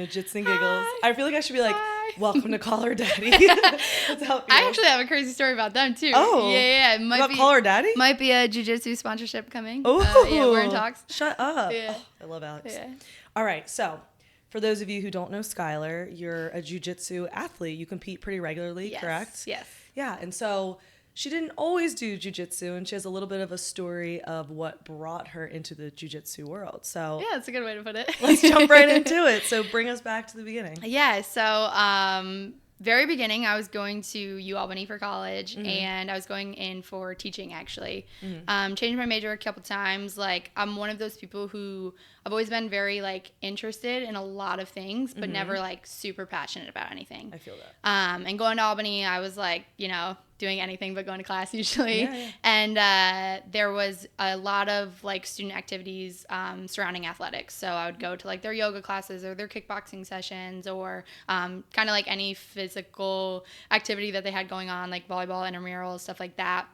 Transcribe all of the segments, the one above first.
Jits and giggles. I feel like I should be like, welcome to Call Her Daddy. That's how it feels. I actually have a crazy story about them too. Oh. Yeah. It might be Call Her Daddy? Might be a Jiu Jitsu sponsorship coming. Oh. Yeah, we're in talks. Shut up. Yeah. Oh, I love Alex. Yeah. All right. So for those of you who don't know Skylar, you're a Jiu Jitsu athlete. You compete pretty regularly, correct? Yes. Yeah. And so she didn't always do Jiu Jitsu, and she has a little bit of a story of what brought her into the Jiu Jitsu world. So yeah, that's a good way to put it. let's jump right into it. So bring us back to the beginning. Yeah. So very beginning, I was going to UAlbany for college, and I was going in for teaching, actually. Changed my major a couple times. Like, I'm one of those people who I've always been very, like, interested in a lot of things, but never, like, super passionate about anything. I feel that. And going to Albany, I was, like, you know, doing anything but going to class usually. Yeah. And there was a lot of, like, student activities surrounding athletics. So I would go to, like, their yoga classes or their kickboxing sessions, or kind of like any physical activity that they had going on, like volleyball, intramurals, stuff like that.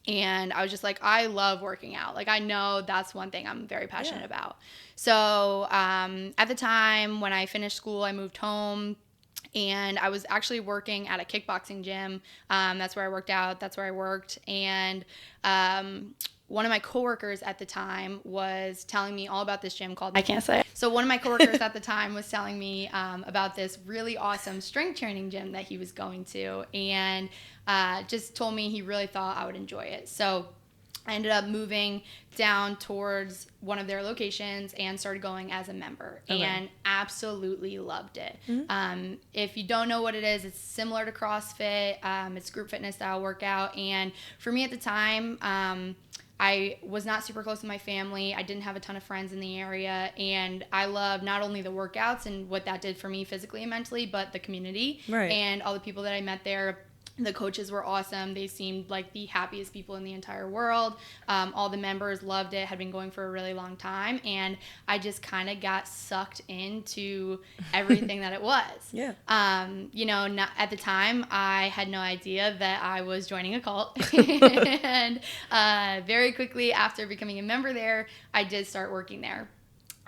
And I was just like, I love working out. Like, I know that's one thing I'm very passionate about. So at the time when I finished school, I moved home. And I was actually working at a kickboxing gym. That's where I worked out. That's where I worked. And one of my coworkers at the time was telling me all about this gym called... I can't say it. So one of my coworkers at the time was telling me about this really awesome strength training gym that he was going to. And just told me he really thought I would enjoy it. So I ended up moving down towards one of their locations and started going as a member, and absolutely loved it. If you don't know what it is, it's similar to CrossFit. It's group fitness style workout. And for me at the time, I was not super close to my family. I didn't have a ton of friends in the area, and I loved not only the workouts and what that did for me physically and mentally, but the community and all the people that I met there. The coaches were awesome. They seemed like the happiest people in the entire world. All the members loved it, had been going for a really long time. And I just kind of got sucked into everything that it was. Yeah. You know, at the time, I had no idea that I was joining a cult. And very quickly after becoming a member there, I did start working there.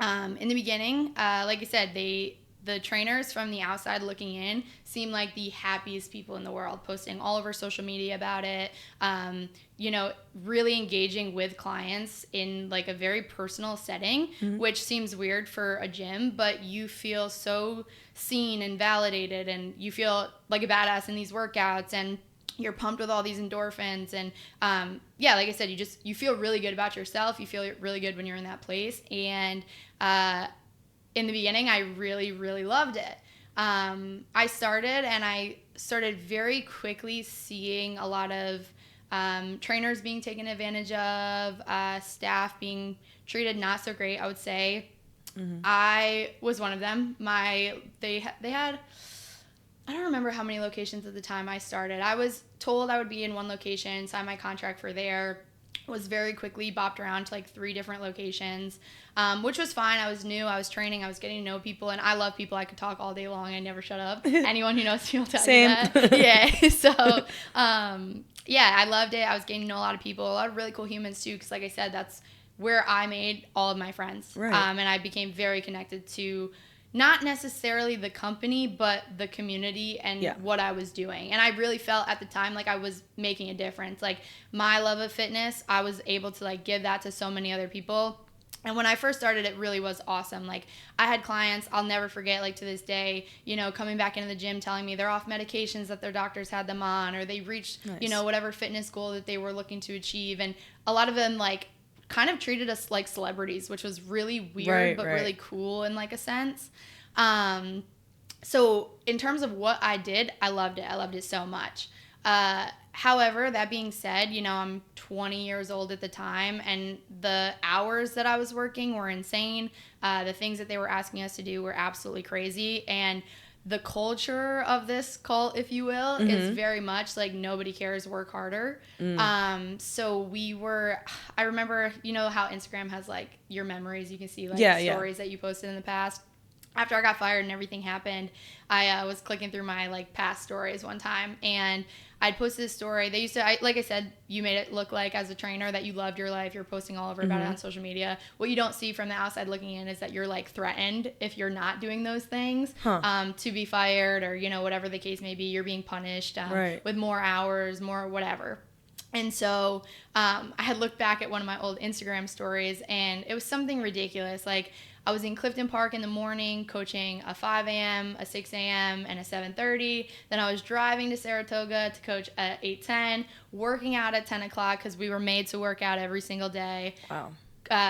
In the beginning, like I said, the trainers from the outside looking in seemed like the happiest people in the world, posting all over social media about it, you know, really engaging with clients in like a very personal setting, which seems weird for a gym, but you feel so seen and validated, and you feel like a badass in these workouts, and you're pumped with all these endorphins. And yeah, like I said, you feel really good about yourself. You feel really good when you're in that place. And in the beginning, I really, really loved it. I started very quickly seeing a lot of trainers being taken advantage of, staff being treated not so great, I would say. I was one of them. They had, I don't remember how many locations at the time I started. I was told I would be in one location, signed my contract for there. Was very quickly bopped around to like 3 different locations, which was fine. I was new. I was training. I was getting to know people, and I love people. I could talk all day long. I never shut up. Anyone who knows me will tell you that. Yeah. So, yeah, I loved it. I was getting to know a lot of people, a lot of really cool humans too, because like I said, that's where I made all of my friends. Right. And I became very connected to not necessarily the company, but the community and what I was doing. And I really felt at the time like I was making a difference. Like, my love of fitness, I was able to like give that to so many other people. And when I first started, it really was awesome. Like, I had clients, I'll never forget, like to this day, you know, coming back into the gym telling me they're off medications that their doctors had them on, or they reached, you know, whatever fitness goal that they were looking to achieve. And a lot of them like kind of treated us like celebrities, which was really weird, but really cool in like a sense. So in terms of what I did, I loved it. I loved it so much. However, that being said, you know, I'm 20 years old at the time, and the hours that I was working were insane. The things that they were asking us to do were absolutely crazy. And the culture of this cult, if you will, is very much like nobody cares, work harder. So I remember, you know how Instagram has like your memories, you can see like stories that you posted in the past. after I got fired and everything happened, I was clicking through my like past stories one time, and I'd posted this story. They used to, like I said, you made it look like as a trainer that you loved your life. You're posting all over about it on social media. What you don't see from the outside looking in is that you're like threatened if you're not doing those things, to be fired, or, you know, whatever the case may be. You're being punished with more hours, more whatever. And so I had looked back at one of my old Instagram stories, and it was something ridiculous. Like, I was in Clifton Park in the morning coaching a 5 a.m., a 6 a.m., and a 7:30. Then I was driving to Saratoga to coach at 8:10, working out at 10 o'clock because we were made to work out every single day. Wow.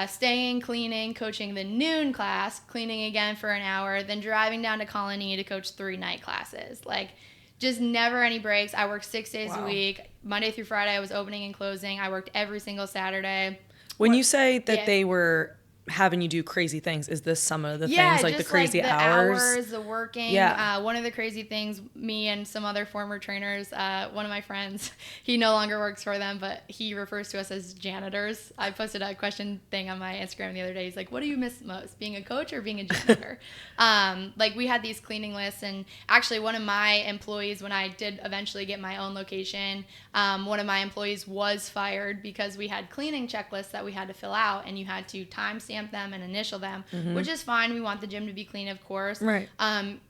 Staying, cleaning, coaching the noon class, cleaning again for an hour, then driving down to Colony to coach 3 night classes. Like, just never any breaks. I worked 6 days a week. Monday through Friday, I was opening and closing. I worked every single Saturday. When you say that they were having you do crazy things, is this some of the things, like the crazy like the hours, the working? One of the crazy things, me and some other former trainers, one of my friends, he no longer works for them, but he refers to us as janitors. I posted a question thing on my Instagram the other day. He's like, what do you miss most, being a coach or being a janitor? Like, we had these cleaning lists, and actually one of my employees, when I did eventually get my own location, one of my employees was fired because we had cleaning checklists that we had to fill out, and you had to timestamp them and initial them, which is fine. We want the gym to be clean, of course. Right.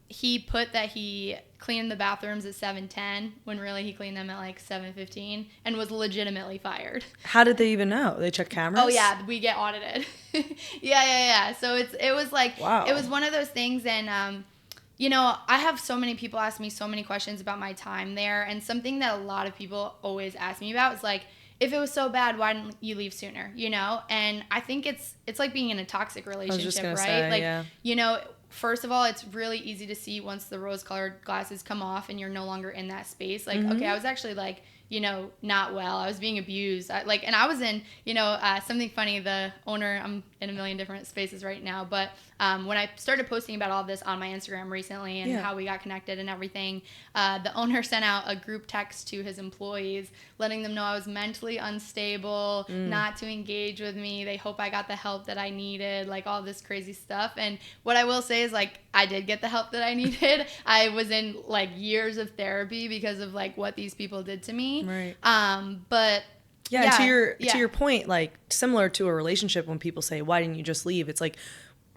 He put that he cleaned the bathrooms at 7:10 when really he cleaned them at like 7:15, and was legitimately fired. How did they even know? They check cameras? Oh yeah, we get audited. Yeah. So it was like, wow. It was one of those things, and you know, I have so many people ask me so many questions about my time there, and something that a lot of people always ask me about is like, if it was so bad, why didn't you leave sooner? You know? And I think it's like being in a toxic relationship, right? Say, like, yeah. You know, first of all, it's really easy to see once the rose-colored glasses come off and you're no longer in that space. Like, okay, I was actually like, you know, not well. I was being abused. And I was in, you know, something funny. The owner, I'm in a million different spaces right now, but when I started posting about all this on my Instagram recently and how we got connected and everything, the owner sent out a group text to his employees, letting them know I was mentally unstable, not to engage with me. They hope I got the help that I needed, like all this crazy stuff. And what I will say is, like, I did get the help that I needed. I was in like years of therapy because of like what these people did to me. Right. But to your point, like, similar to a relationship, when people say, why didn't you just leave? It's like,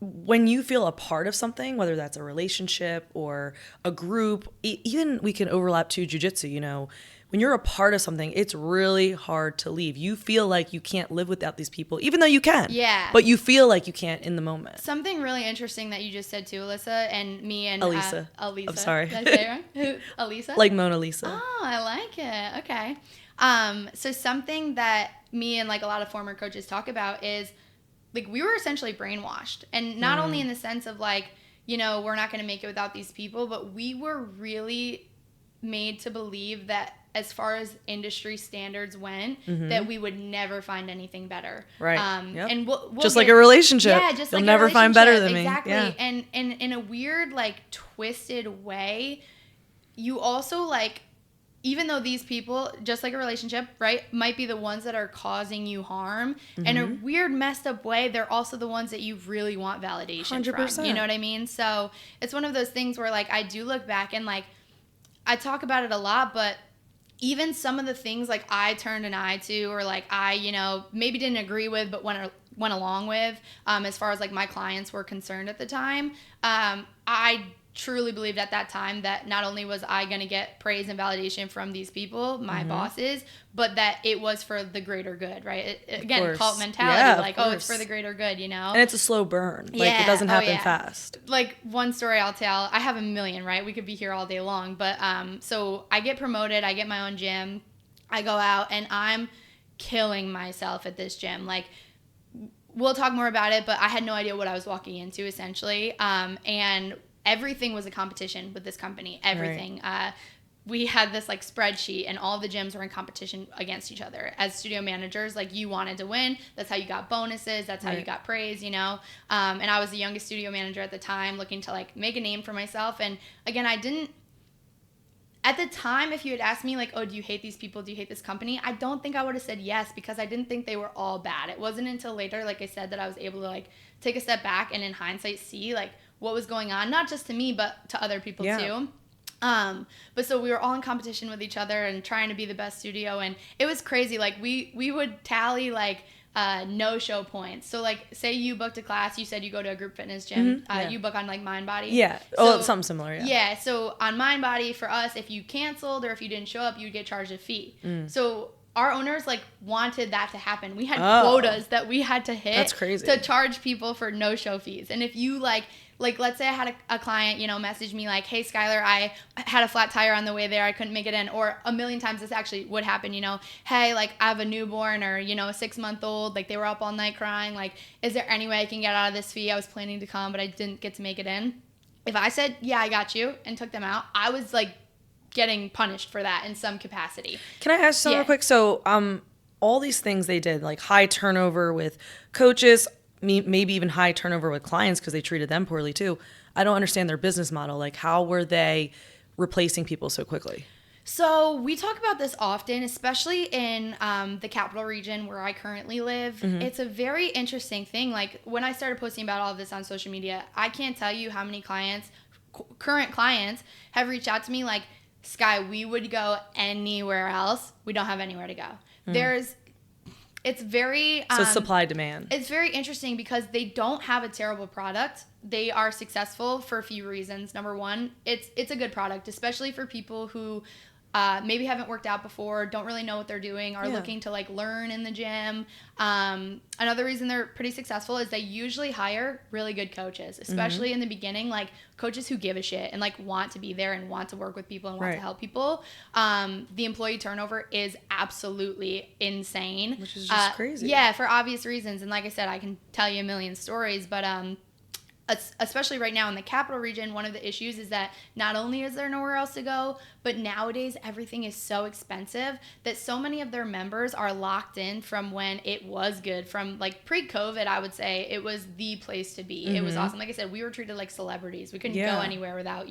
when you feel a part of something, whether that's a relationship or a group, even we can overlap to jiu-jitsu, you know, when you're a part of something, it's really hard to leave. You feel like you can't live without these people, even though you can. Yeah. But you feel like you can't in the moment. Something really interesting that you just said too, Alyssa, and me and Elisa. Elisa. I'm sorry. Did I say it wrong? Elisa? Like Mona Lisa. Oh, I like it. Okay. So something that me and like a lot of former coaches talk about is, like, we were essentially brainwashed, and not only in the sense of like, you know, we're not going to make it without these people, but we were really made to believe that as far as industry standards went, that we would never find anything better. Right. Yep. And we'll just like a relationship. Yeah, just You'll like never a find better than exactly. me. Exactly. Yeah. And in a weird, like, twisted way, you also, like, even though these people, just like a relationship, right, might be the ones that are causing you harm, in a weird, messed up way, they're also the ones that you really want validation 100%. from. You know what I mean? So it's one of those things where, like, I do look back and, like, I talk about it a lot, but even some of the things, like, I turned an eye to, or, like, I, you know, maybe didn't agree with, but went along with, as far as, like, my clients were concerned at the time, I truly believed at that time that not only was I going to get praise and validation from these people, my bosses, but that it was for the greater good, right? Again, cult mentality, like, oh, it's for the greater good, you know? And it's a slow burn. Like, it doesn't happen fast. Like, one story I'll tell, I have a million, right? We could be here all day long. But so I get promoted, I get my own gym, I go out, and I'm killing myself at this gym. Like, we'll talk more about it, but I had no idea what I was walking into, essentially. And everything was a competition with this company. Everything. Right. We had this, like, spreadsheet, and all the gyms were in competition against each other. As studio managers, like, you wanted to win. That's how you got bonuses. That's how you got praise, you know? And I was the youngest studio manager at the time, looking to, like, make a name for myself. And again, I didn't, at the time, if you had asked me, like, oh, do you hate these people? Do you hate this company? I don't think I would have said yes, because I didn't think they were all bad. It wasn't until later, like I said, that I was able to, like, take a step back and in hindsight see, like, what was going on, not just to me, but to other people too. But so we were all in competition with each other and trying to be the best studio, and it was crazy. Like we would tally like no-show points. So like say you booked a class, you said you go to a group fitness gym, you book on like MindBody. Yeah. So, something similar. Yeah. Yeah. So on MindBody for us, if you canceled or if you didn't show up, you'd get charged a fee. So our owners like wanted that to happen. We had quotas that we had to hit. That's crazy. To charge people for no-show fees. And if you like let's say I had a client, message me like, hey, Skylar, I had a flat tire on the way there. I couldn't make it in. Or a million times this actually would happen, hey, like I have a newborn or, a 6-month-old, like they were up all night crying. Like, is there any way I can get out of this fee? I was planning to come, but I didn't get to make it in. If I said, yeah, I got you and took them out, I was like getting punished for that in some capacity. Can I ask something real quick? So all these things they did, like high turnover with coaches, maybe even high turnover with clients because they treated them poorly too. I don't understand their business model. Like, how were they replacing people so quickly? So we talk about this often, especially in the capital region where I currently live. It's a very interesting thing. Like when I started posting about all of this on social media, I can't tell you how many clients, current clients, have reached out to me like, Sky, we would go anywhere else. We don't have anywhere to go. It's very... so supply demand. It's very interesting because they don't have a terrible product. They are successful for a few reasons. Number one, it's a good product, especially for people who maybe haven't worked out before, don't really know what they're doing, are looking to like learn in the gym. Another reason they're pretty successful is they usually hire really good coaches, especially in the beginning, like coaches who give a shit and like want to be there and want to work with people and want to help people. The employee turnover is absolutely insane. Which is just crazy. Yeah, for obvious reasons. And like I said, I can tell you a million stories, but especially right now in the capital region, one of the issues is that not only is there nowhere else to go, but nowadays everything is so expensive that so many of their members are locked in from when it was good. From like pre-COVID, I would say it was the place to be. It was awesome. Like I said, we were treated like celebrities. We couldn't go anywhere without,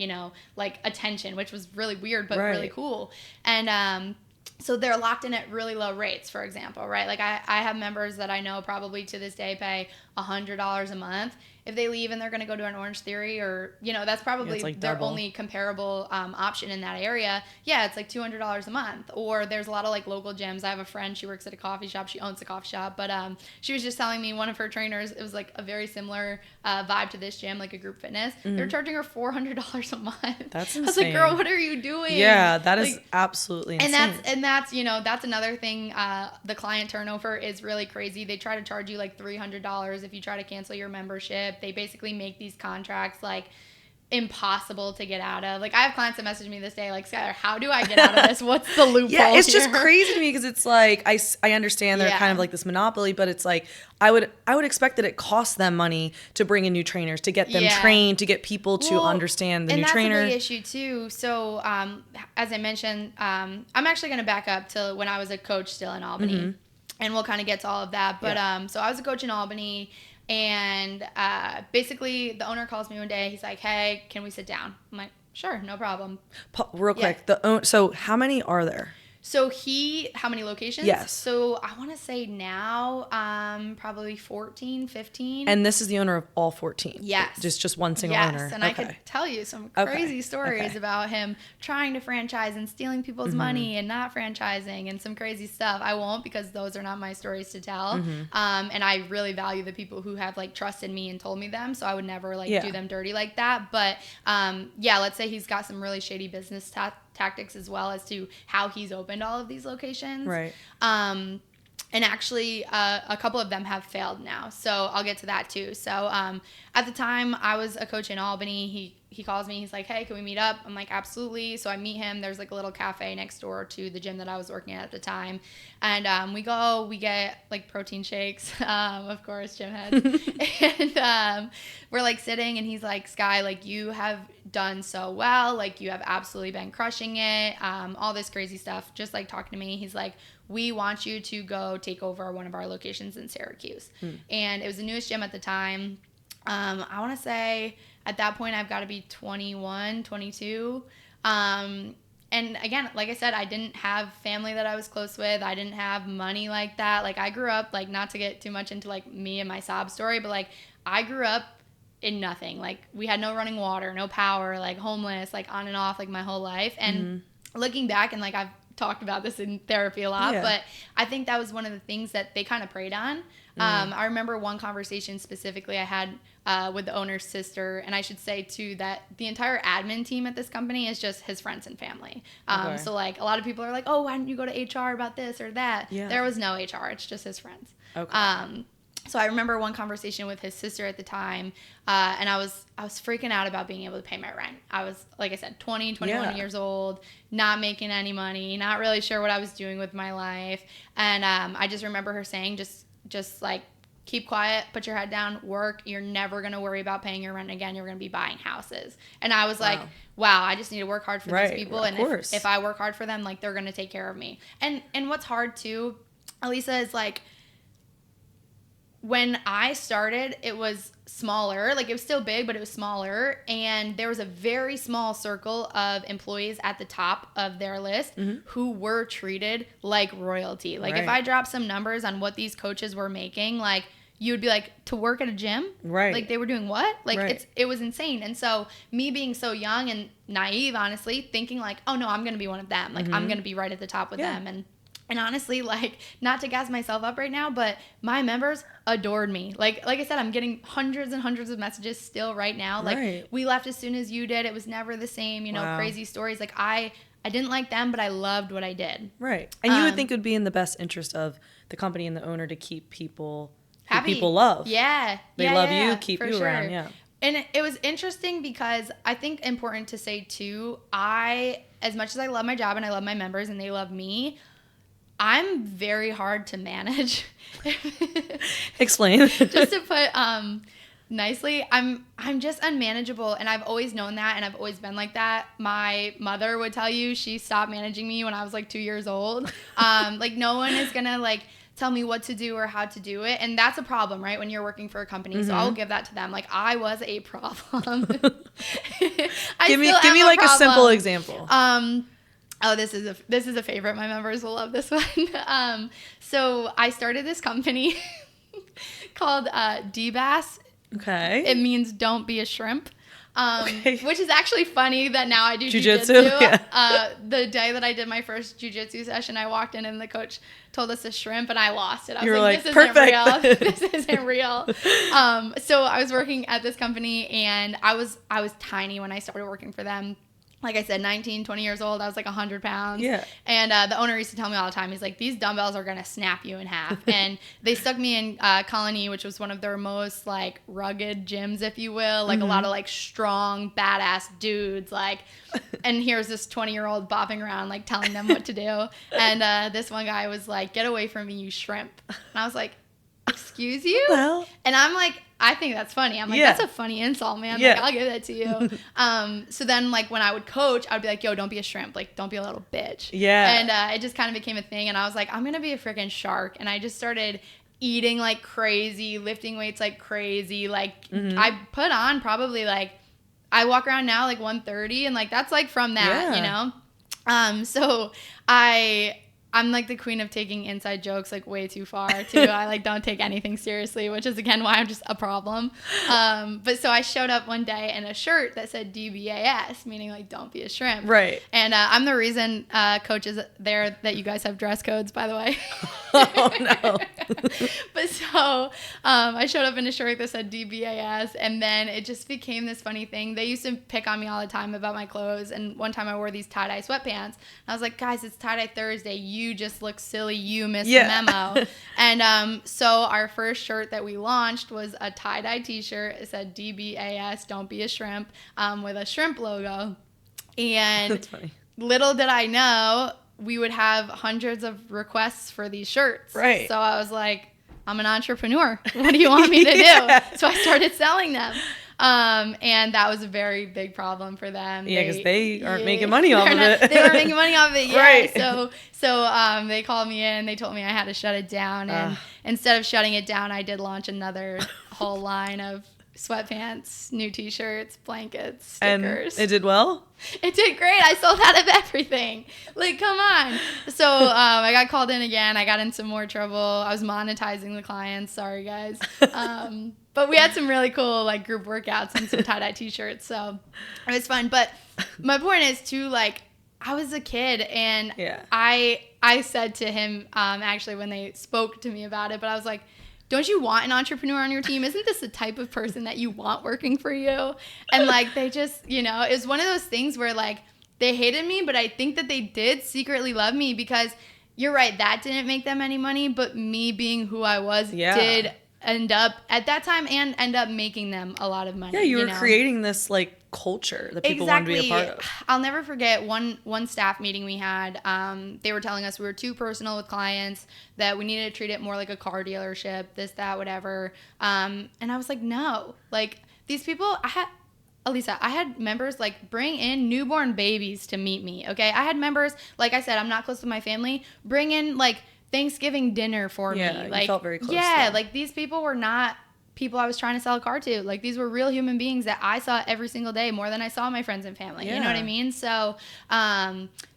like attention, which was really weird, but really cool. And so they're locked in at really low rates, for example, right? Like I have members that I know probably to this day pay $100 a month. If they leave and they're going to go to an Orange Theory or, that's probably like their only comparable option in that area. Yeah, it's like $200 a month. Or there's a lot of like local gyms. I have a friend, she works at a coffee shop. She owns a coffee shop. But she was just telling me one of her trainers, it was like a very similar vibe to this gym, like a group fitness. They're charging her $400 a month. That's insane. I was like, girl, what are you doing? Yeah, that is absolutely insane. And that's that's another thing. The client turnover is really crazy. They try to charge you like $300 if you try to cancel your membership. They basically make these contracts like impossible to get out of. Like I have clients that message me this day like, Skylar, how do I get out of this? What's the loophole? Yeah, it's just crazy to me because it's like I understand they're kind of like this monopoly, but it's like I would expect that it costs them money to bring in new trainers, to get them trained, to get people to understand the new trainer. And that's a big issue too. So as I mentioned, I'm actually going to back up to when I was a coach still in Albany, and we'll kind of get to all of that. But so I was a coach in Albany. And basically, the owner calls me one day. He's like, hey, can we sit down? I'm like, sure, no problem. Real quick, so how many are there? So how many locations? Yes. So I want to say now probably 14, 15. And this is the owner of all 14? Yes. Just one single owner? Yes, and I could tell you some crazy stories about him trying to franchise and stealing people's money and not franchising and some crazy stuff. I won't because those are not my stories to tell. And I really value the people who have like trusted me and told me them, so I would never like do them dirty like that. But let's say he's got some really shady business tactics as well as to how he's opened all of these locations. Right. And actually, a couple of them have failed now. So I'll get to that too. So at the time, I was a coach in Albany. He calls me. He's like, hey, can we meet up? I'm like, absolutely. So I meet him. There's like a little cafe next door to the gym that I was working at the time. And we get like protein shakes, of course, gym heads. And we're like sitting and he's like, Sky, like you have done so well. Like you have absolutely been crushing it. All this crazy stuff. Just like talking to me. He's like, we want you to go take over one of our locations in Syracuse. And it was the newest gym at the time. I want to say at that point I've got to be 21, 22. And again, like I said, I didn't have family that I was close with. I didn't have money like that. Like I grew up, like not to get too much into like me and my sob story, but like I grew up in nothing. Like, we had no running water, no power, like homeless, like on and off, like my whole life. And looking back, and like I've talked about this in therapy a lot, but I think that was one of the things that they kind of preyed on. I remember one conversation specifically I had with the owner's sister, and I should say too that the entire admin team at this company is just his friends and family. So like a lot of people are like, oh, why didn't you go to HR about this or that? There was no HR, it's just his friends. So I remember one conversation with his sister at the time, and I was freaking out about being able to pay my rent. I was, like I said, 21 years old, not making any money, not really sure what I was doing with my life. And I just remember her saying, just like, keep quiet, put your head down, work. You're never going to worry about paying your rent again. You're going to be buying houses. And I was like, wow, I just need to work hard for these people. And if I work hard for them, like, they're going to take care of me. And what's hard too, Elisa, is like, when I started, it was smaller. Like, it was still big, but it was smaller. And there was a very small circle of employees at the top of their list who were treated like royalty. Like, if I dropped some numbers on what these coaches were making, like, you would be like, to work at a gym? Like, they were doing what? Like, it was insane. And so me being so young and naive, honestly, thinking like, oh, no, I'm going to be one of them. Like, I'm going to be right at the top with them. And honestly, like, not to gas myself up right now, but my members adored me. Like I said, I'm getting hundreds and hundreds of messages still right now. Like, we left as soon as you did. It was never the same, you know, crazy stories. Like, I didn't like them, but I loved what I did. And you would think it would be in the best interest of the company and the owner to keep people happy. People love. They love you, keep you around. And it was interesting because I think important to say too, as much as I love my job and I love my members and they love me, I'm very hard to manage. Explain. Just to put nicely, I'm just unmanageable, and I've always known that, and I've always been like that. My mother would tell you she stopped managing me when I was like 2 years old. Like, no one is gonna like tell me what to do or how to do it, and that's a problem, right? When you're working for a company, so I'll give that to them. Like, I was a problem. Give me like a simple example. Oh, this is a favorite. My members will love this one. So I started this company called DBAS. Okay. It means don't be a shrimp. Which is actually funny that now I do jiu-jitsu. The day that I did my first jiu-jitsu session, I walked in and the coach told us to shrimp, and I lost it. I was like, this isn't real. This isn't real. So I was working at this company, and I was tiny when I started working for them. Like I said, 19, 20 years old. I was like 100 pounds. And the owner used to tell me all the time, he's like, these dumbbells are going to snap you in half. And they stuck me in Colony, which was one of their most like rugged gyms, if you will. Like a lot of like strong, badass dudes. Like, and here's this 20-year-old bopping around, like telling them what to do. And this one guy was like, get away from me, you shrimp. And I was like, excuse you? Well. And I'm like, I think that's funny. I'm like, that's a funny insult, man. Like, I'll give that to you. So then, like, when I would coach, I'd be like, yo, don't be a shrimp. Like, don't be a little bitch. And it just kind of became a thing. And I was like, I'm going to be a freaking shark. And I just started eating like crazy, lifting weights like crazy. Like, I put on probably like, I walk around now like 130. And like, that's like from that, you know? So I'm like the queen of taking inside jokes like way too far too. I like don't take anything seriously, which is again why I'm just a problem. But so I showed up one day in a shirt that said DBAS, meaning like don't be a shrimp. And I'm the reason coaches there that you guys have dress codes, by the way. Oh no. But so I showed up in a shirt that said DBAS, and then it just became this funny thing. They used to pick on me all the time about my clothes, and one time I wore these tie-dye sweatpants. And I was like, guys, it's tie-dye Thursday. You just look silly. You missed the memo. And so our first shirt that we launched was a tie-dye t-shirt. It said DBAS, don't be a shrimp, with a shrimp logo. And that's funny. Little did I know, we would have hundreds of requests for these shirts. So I was like, I'm an entrepreneur. What do you want me to do? So I started selling them. And that was a very big problem for them. Because they aren't making money off of it. They weren't making money off of it. So they called me in. They told me I had to shut it down. And instead of shutting it down, I did launch another whole line of sweatpants, new t-shirts, blankets, stickers. And it did well? It did great. I sold out of everything. Like, come on. So I got called in again. I got in some more trouble. I was monetizing the clients. Sorry, guys. But we had some really cool like group workouts and some tie-dye t-shirts. So it was fun. But my point is too, like, I was a kid and I said to him actually when they spoke to me about it, but I was like, don't you want an entrepreneur on your team? Isn't this the type of person that you want working for you? And like, they just, you know, it was one of those things where like they hated me, but I think that they did secretly love me because you're right. That didn't make them any money, but me being who I was did end up at that time and end up making them a lot of money. Yeah, you were creating this like culture that people wanted to be a part of. I'll never forget one staff meeting we had. They were telling us we were too personal with clients, that we needed to treat it more like a car dealership, this, that, whatever. And I was like, no, like these people, I had members like bring in newborn babies to meet me. Okay. I had members, like I said, I'm not close to my family, bring in like Thanksgiving dinner for me. Like, you felt very close. Yeah. Like these people were not people I was trying to sell a car to. Like these were real human beings that I saw every single day more than I saw my friends and family. You know what I mean? So,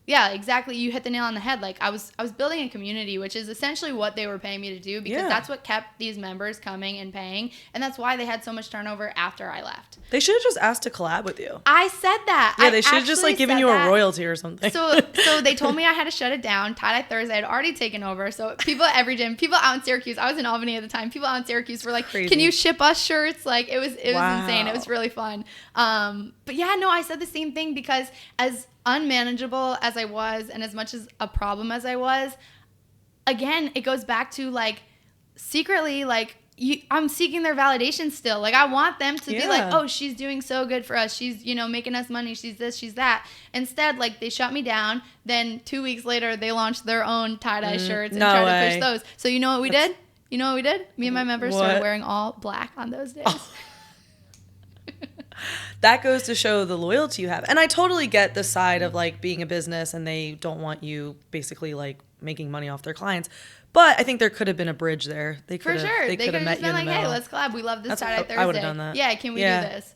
yeah, exactly. You hit the nail on the head. Like I was building a community, which is essentially what they were paying me to do because that's what kept these members coming and paying. And that's why they had so much turnover after I left. They should have just asked to collab with you. I said that. Yeah, they should have just like given you a royalty or something. So they told me I had to shut it down. Tie-dye Thursday had already taken over. So people at every gym, people out in Syracuse, I was in Albany at the time, people out in Syracuse were like, can you ship us shirts? Like it was insane. It was really fun. But yeah, no, I said the same thing because as unmanageable as I was and as much as a problem as I was, again, it goes back to like secretly like I'm seeking their validation still. Like I want them to be like, oh, she's doing so good for us. She's, you know, making us money. She's this, she's that. Instead, like they shut me down. Then 2 weeks later, they launched their own tie-dye shirts and tried to push those. So you know what we did? You know what we did? Me and my members started wearing all black on those days. Oh. That goes to show the loyalty you have. And I totally get the side of like being a business and they don't want you basically like making money off their clients. But I think there could have been a bridge there. They could have They could have met you in the middle. Hey, let's collab. We love this tie-dye Thursday. I would have done that. Yeah, can we do this?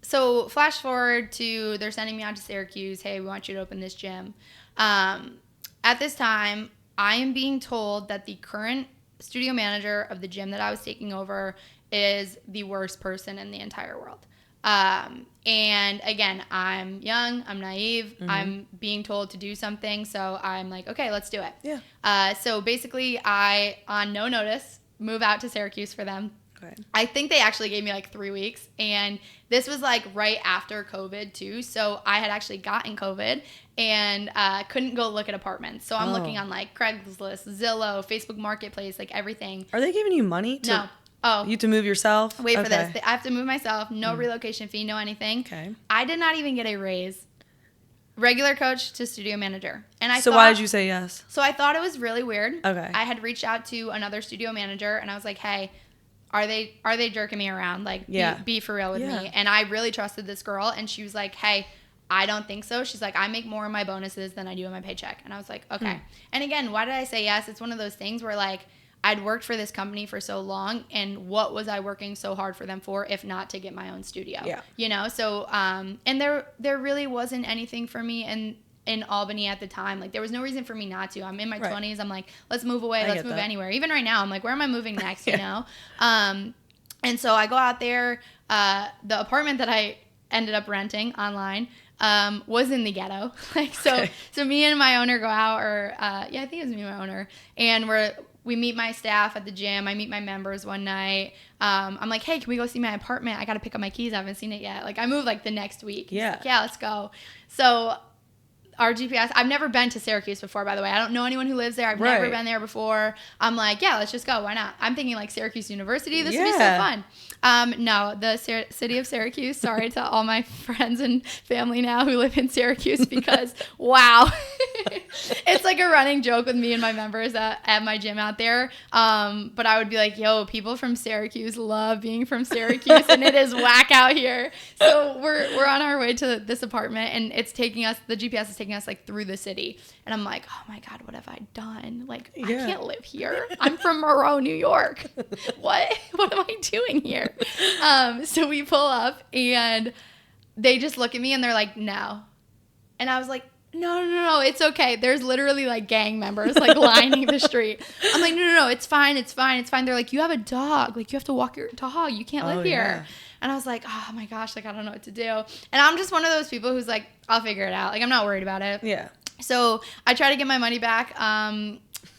So flash forward to they're sending me out to Syracuse. Hey, we want you to open this gym. At this time, I am being told that the current studio manager of the gym that I was taking over is the worst person in the entire world. And again, I'm young, I'm naive, I'm being told to do something, so I'm like, okay, let's do it. Yeah. So basically, I, on no notice, move out to Syracuse for them. Okay. I think they actually gave me like 3 weeks, and this was like right after COVID too, so I had actually gotten COVID and couldn't go look at apartments. So I'm looking on like Craigslist, Zillow, Facebook Marketplace, like everything. Are they giving you money? No. Oh. You have to move yourself? Wait for this. I have to move myself. No relocation fee, no anything. Okay. I did not even get a raise. Regular coach to studio manager. And I why did you say yes? So I thought it was really weird. Okay. I had reached out to another studio manager and I was like, hey, are they jerking me around? Like, be for real with me. And I really trusted this girl. And she was like, hey, I don't think so. She's like, I make more in my bonuses than I do in my paycheck. And I was like, okay. And again, why did I say yes? It's one of those things where like, I'd worked for this company for so long, and what was I working so hard for them for, if not to get my own studio? Yeah. You know, so, and there really wasn't anything for me in Albany at the time. Like, there was no reason for me not to. I'm in my 20s. I'm like, let's move away. Let's move anywhere. Even right now, I'm like, where am I moving next, you know? And so I go out there. The apartment that I ended up renting online was in the ghetto. Like, so me and my owner go out, or, I think it was me and my owner, and we meet my staff at the gym. I meet my members one night. I'm like, hey, can we go see my apartment? I got to pick up my keys. I haven't seen it yet. Like, I moved like the next week. Yeah. Like, yeah, let's go. So our GPS, I've never been to Syracuse before, by the way. I don't know anyone who lives there. I've never been there before. I'm like, yeah, let's just go. Why not? I'm thinking like Syracuse University. This would be so fun. No, the city of Syracuse. Sorry to all my friends and family now who live in Syracuse because, wow. It's like a running joke with me and my members at my gym out there. But I would be like, yo, people from Syracuse love being from Syracuse, and it is whack out here. So we're on our way to this apartment, and it's taking us, the GPS is taking us like through the city. And I'm like, oh my God, what have I done? Like, I can't live here. I'm from Moreau, New York. What am I doing here? So we pull up, and they just look at me, and they're like, no. And I was like, no, it's okay. There's literally like gang members like lining the street. I'm like, no, it's fine. They're like, you have a dog. Like, you have to walk your dog. You can't live here. And I was like, oh my gosh, like, I don't know what to do. And I'm just one of those people who's like, I'll figure it out. Like, I'm not worried about it. Yeah. So I try to get my money back.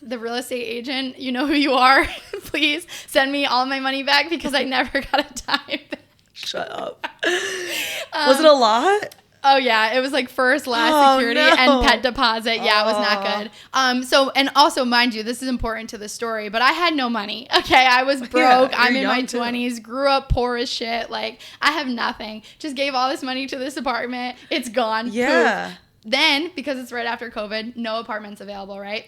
The real estate agent, you know who you are. Please send me all my money back because I never got a dime back. Shut up. Was it a lot? Oh, yeah. It was like first, last security and pet deposit. Yeah, it was not good. So, and also, mind you, this is important to the story, but I had no money. Okay, I was broke. I'm in my 20s, grew up poor as shit. Like, I have nothing. Just gave all this money to this apartment. It's gone. Yeah. Poof. Then, because it's right after COVID, no apartments available, right?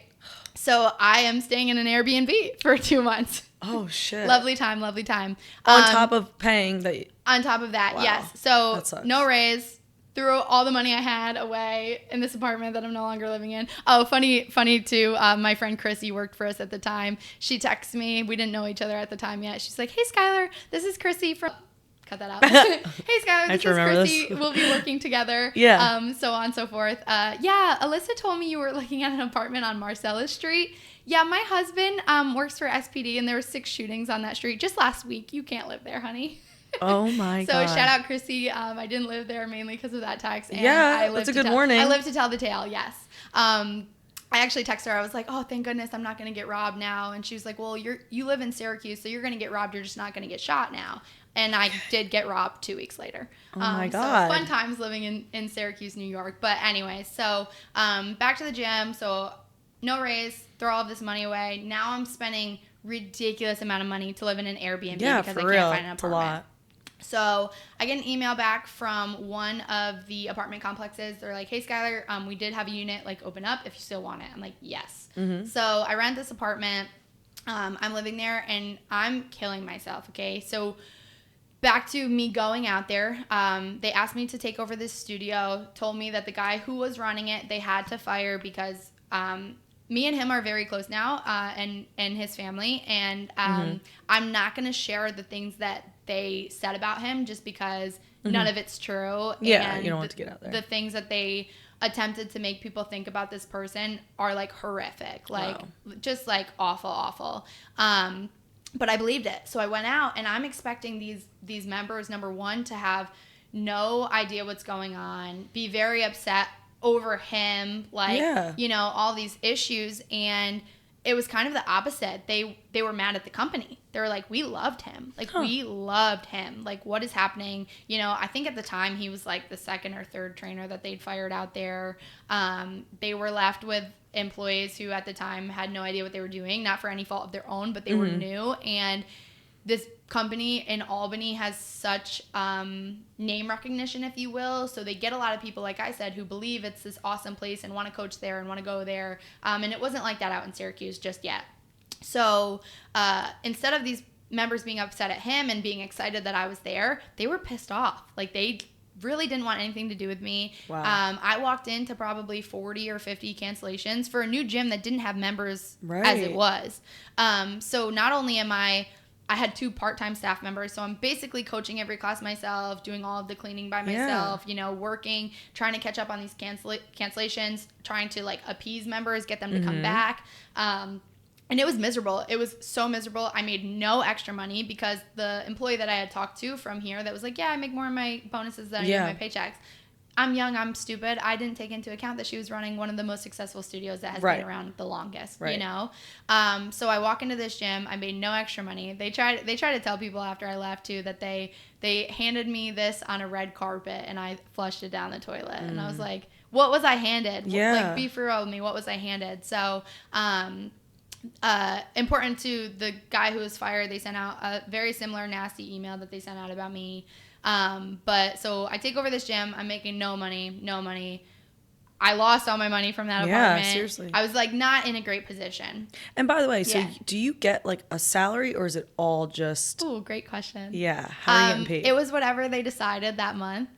So I am staying in an Airbnb for 2 months. Oh, shit. Lovely time. On top of paying that. On top of that, yes. So no raise. Threw all the money I had away in this apartment that I'm no longer living in. Oh, funny too. My friend Chrissy worked for us at the time. She texts me. We didn't know each other at the time yet. She's like, "Hey, Skylar, this is Chrissy from." Cut that out. Hey, Skylar, this is Chrissy. We'll be working together. Yeah. So on and so forth. Yeah, Alyssa told me you were looking at an apartment on Marcellus Street. Yeah, my husband works for SPD, and there were 6 shootings on that street just last week. You can't live there, honey. Oh my God. So shout out Chrissy. I didn't live there mainly because of that text. And that's a good warning. I live to tell the tale. Yes. I actually texted her. I was like, oh, thank goodness I'm not going to get robbed now. And she was like, well, you live in Syracuse, so you're going to get robbed. You're just not going to get shot now. And I did get robbed 2 weeks later. Oh my God. So fun times living in Syracuse, New York. But anyway, so back to the gym. So no raise, throw all of this money away. Now I'm spending ridiculous amount of money to live in an Airbnb because I can't find an apartment. It's a lot. So I get an email back from one of the apartment complexes. They're like, hey, Skylar, we did have a unit like open up if you still want it. I'm like, yes. Mm-hmm. So I rent this apartment. I'm living there and I'm killing myself. Okay. So back to me going out there. They asked me to take over this studio, told me that the guy who was running it, they had to fire because me and him are very close now and his family. And I'm not going to share the things that they said about him just because none of it's true. Yeah, and you don't want to get out there. The things that they attempted to make people think about this person are like horrific, like just like awful. But I believed it. So I went out and I'm expecting these members, number one, to have no idea what's going on, be very upset over him, like, you know, all these issues. And it was kind of the opposite. They were mad at the company. They were like, we loved him. Like, we loved him. Like, what is happening? You know, I think at the time he was like the second or third trainer that they'd fired out there. They were left with employees who at the time had no idea what they were doing, not for any fault of their own, but they were new. And this company in Albany has such name recognition, if you will. So they get a lot of people, like I said, who believe it's this awesome place and want to coach there and want to go there. And it wasn't like that out in Syracuse just yet. So instead of these members being upset at him and being excited that I was there, they were pissed off. Like, they really didn't want anything to do with me. Wow. I walked into probably 40 or 50 cancellations for a new gym that didn't have members as it was. So not only am I had 2 part-time staff members, so I'm basically coaching every class myself, doing all of the cleaning by myself, you know, working, trying to catch up on these cancellations, trying to like appease members, get them to come back. And it was miserable. It was so miserable. I made no extra money because the employee that I had talked to from here that was like, yeah, I make more in my bonuses than I do in my paychecks. I'm young, I'm stupid. I didn't take into account that she was running one of the most successful studios that has been around the longest, you know? So I walk into this gym. I made no extra money. They try to tell people after I left, too, that they handed me this on a red carpet, and I flushed it down the toilet. And I was like, what was I handed? Yeah. Like, be for real with me. What was I handed? So, important to the guy who was fired, they sent out a very similar nasty email that they sent out about me. But so I take over this gym. I'm making no money. I lost all my money from that apartment. Yeah, seriously. I was like not in a great position. And by the way, so do you get like a salary or is it all just... Oh, great question. Yeah. How are you getting paid? It was whatever they decided that month.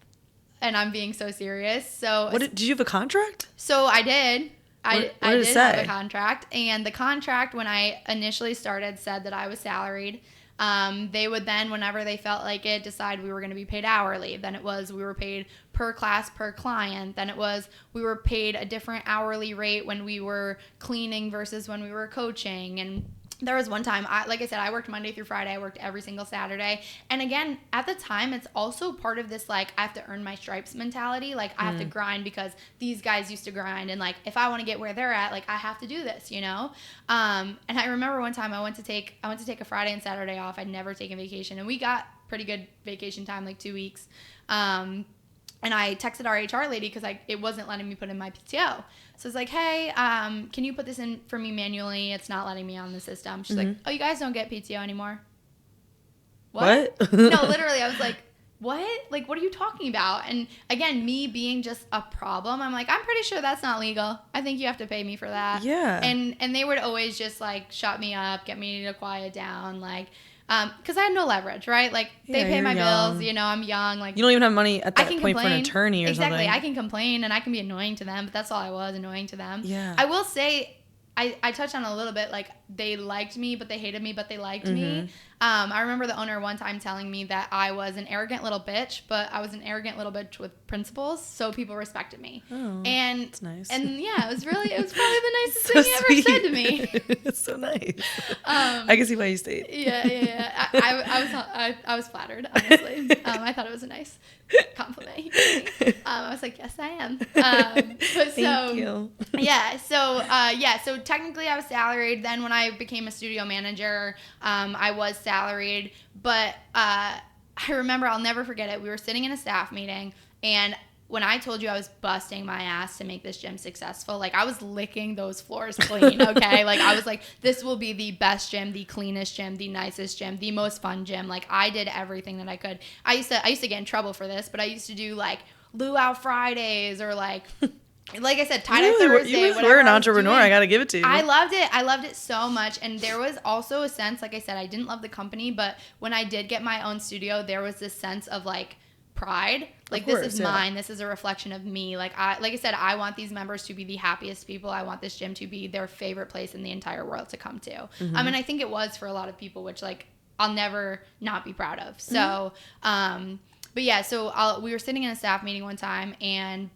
And I'm being so serious. So did you have a contract? So I did. I did have a contract. And the contract, when I initially started, said that I was salaried. They would then, whenever they felt like it, decide we were going to be paid hourly. Then it was we were paid per class, per client. Then it was we were paid a different hourly rate when we were cleaning versus when we were coaching. And there was one time, like I said, I worked Monday through Friday. I worked every single Saturday. And again, at the time, it's also part of this, like, I have to earn my stripes mentality. Like, I have to grind because these guys used to grind. And, like, if I want to get where they're at, like, I have to do this, you know? And I remember one time I went to take a Friday and Saturday off. I'd never taken vacation. And we got pretty good vacation time, like 2 weeks. And I texted our HR lady because it wasn't letting me put in my PTO. So I was like, hey, can you put this in for me manually? It's not letting me on the system. She's like, oh, you guys don't get PTO anymore? What? No, literally. I was like, what? Like, what are you talking about? And again, me being just a problem, I'm like, I'm pretty sure that's not legal. I think you have to pay me for that. Yeah. And they would always just like shut me up, get me to quiet down, like, because I had no leverage, right? Like, they pay my bills, you know, I'm young. Like, you don't even have money at that point complain. for an attorney or something. Exactly. I can complain and I can be annoying to them, but that's all I was, annoying to them. Yeah. I will say, I touched on it a little bit, like, they liked me, but they hated me, but they liked me. I remember the owner one time telling me that I was an arrogant little bitch, but I was an arrogant little bitch with principles, so people respected me. Oh, and that's nice. And yeah, it was probably the nicest thing he ever said to me. It's so nice. I can see why you stayed. Yeah. I was flattered, honestly. I thought it was a nice compliment. I was like, yes, I am. Thank you. Yeah. So technically I was salaried. Then when I became a studio manager, I was salaried. But I remember, I'll never forget it. We were sitting in a staff meeting, and when I told you I was busting my ass to make this gym successful, like, I was licking those floors clean, okay? Like, I was like, this will be the best gym, the cleanest gym, the nicest gym, the most fun gym. Like, I did everything that I could. I used to get in trouble for this, but I used to do, like, luau Fridays or, like I said, tie-dye Thursday. You were an entrepreneur. I got to give it to you. I loved it. I loved it so much. And there was also a sense, like I said, I didn't love the company, but when I did get my own studio, there was this sense of, like, pride. Like, this is mine. This is a reflection of me. Like I said, I want these members to be the happiest people. I want this gym to be their favorite place in the entire world to come to. I mean, I think it was for a lot of people, which, like, I'll never not be proud of. So, but yeah, so we were sitting in a staff meeting one time, and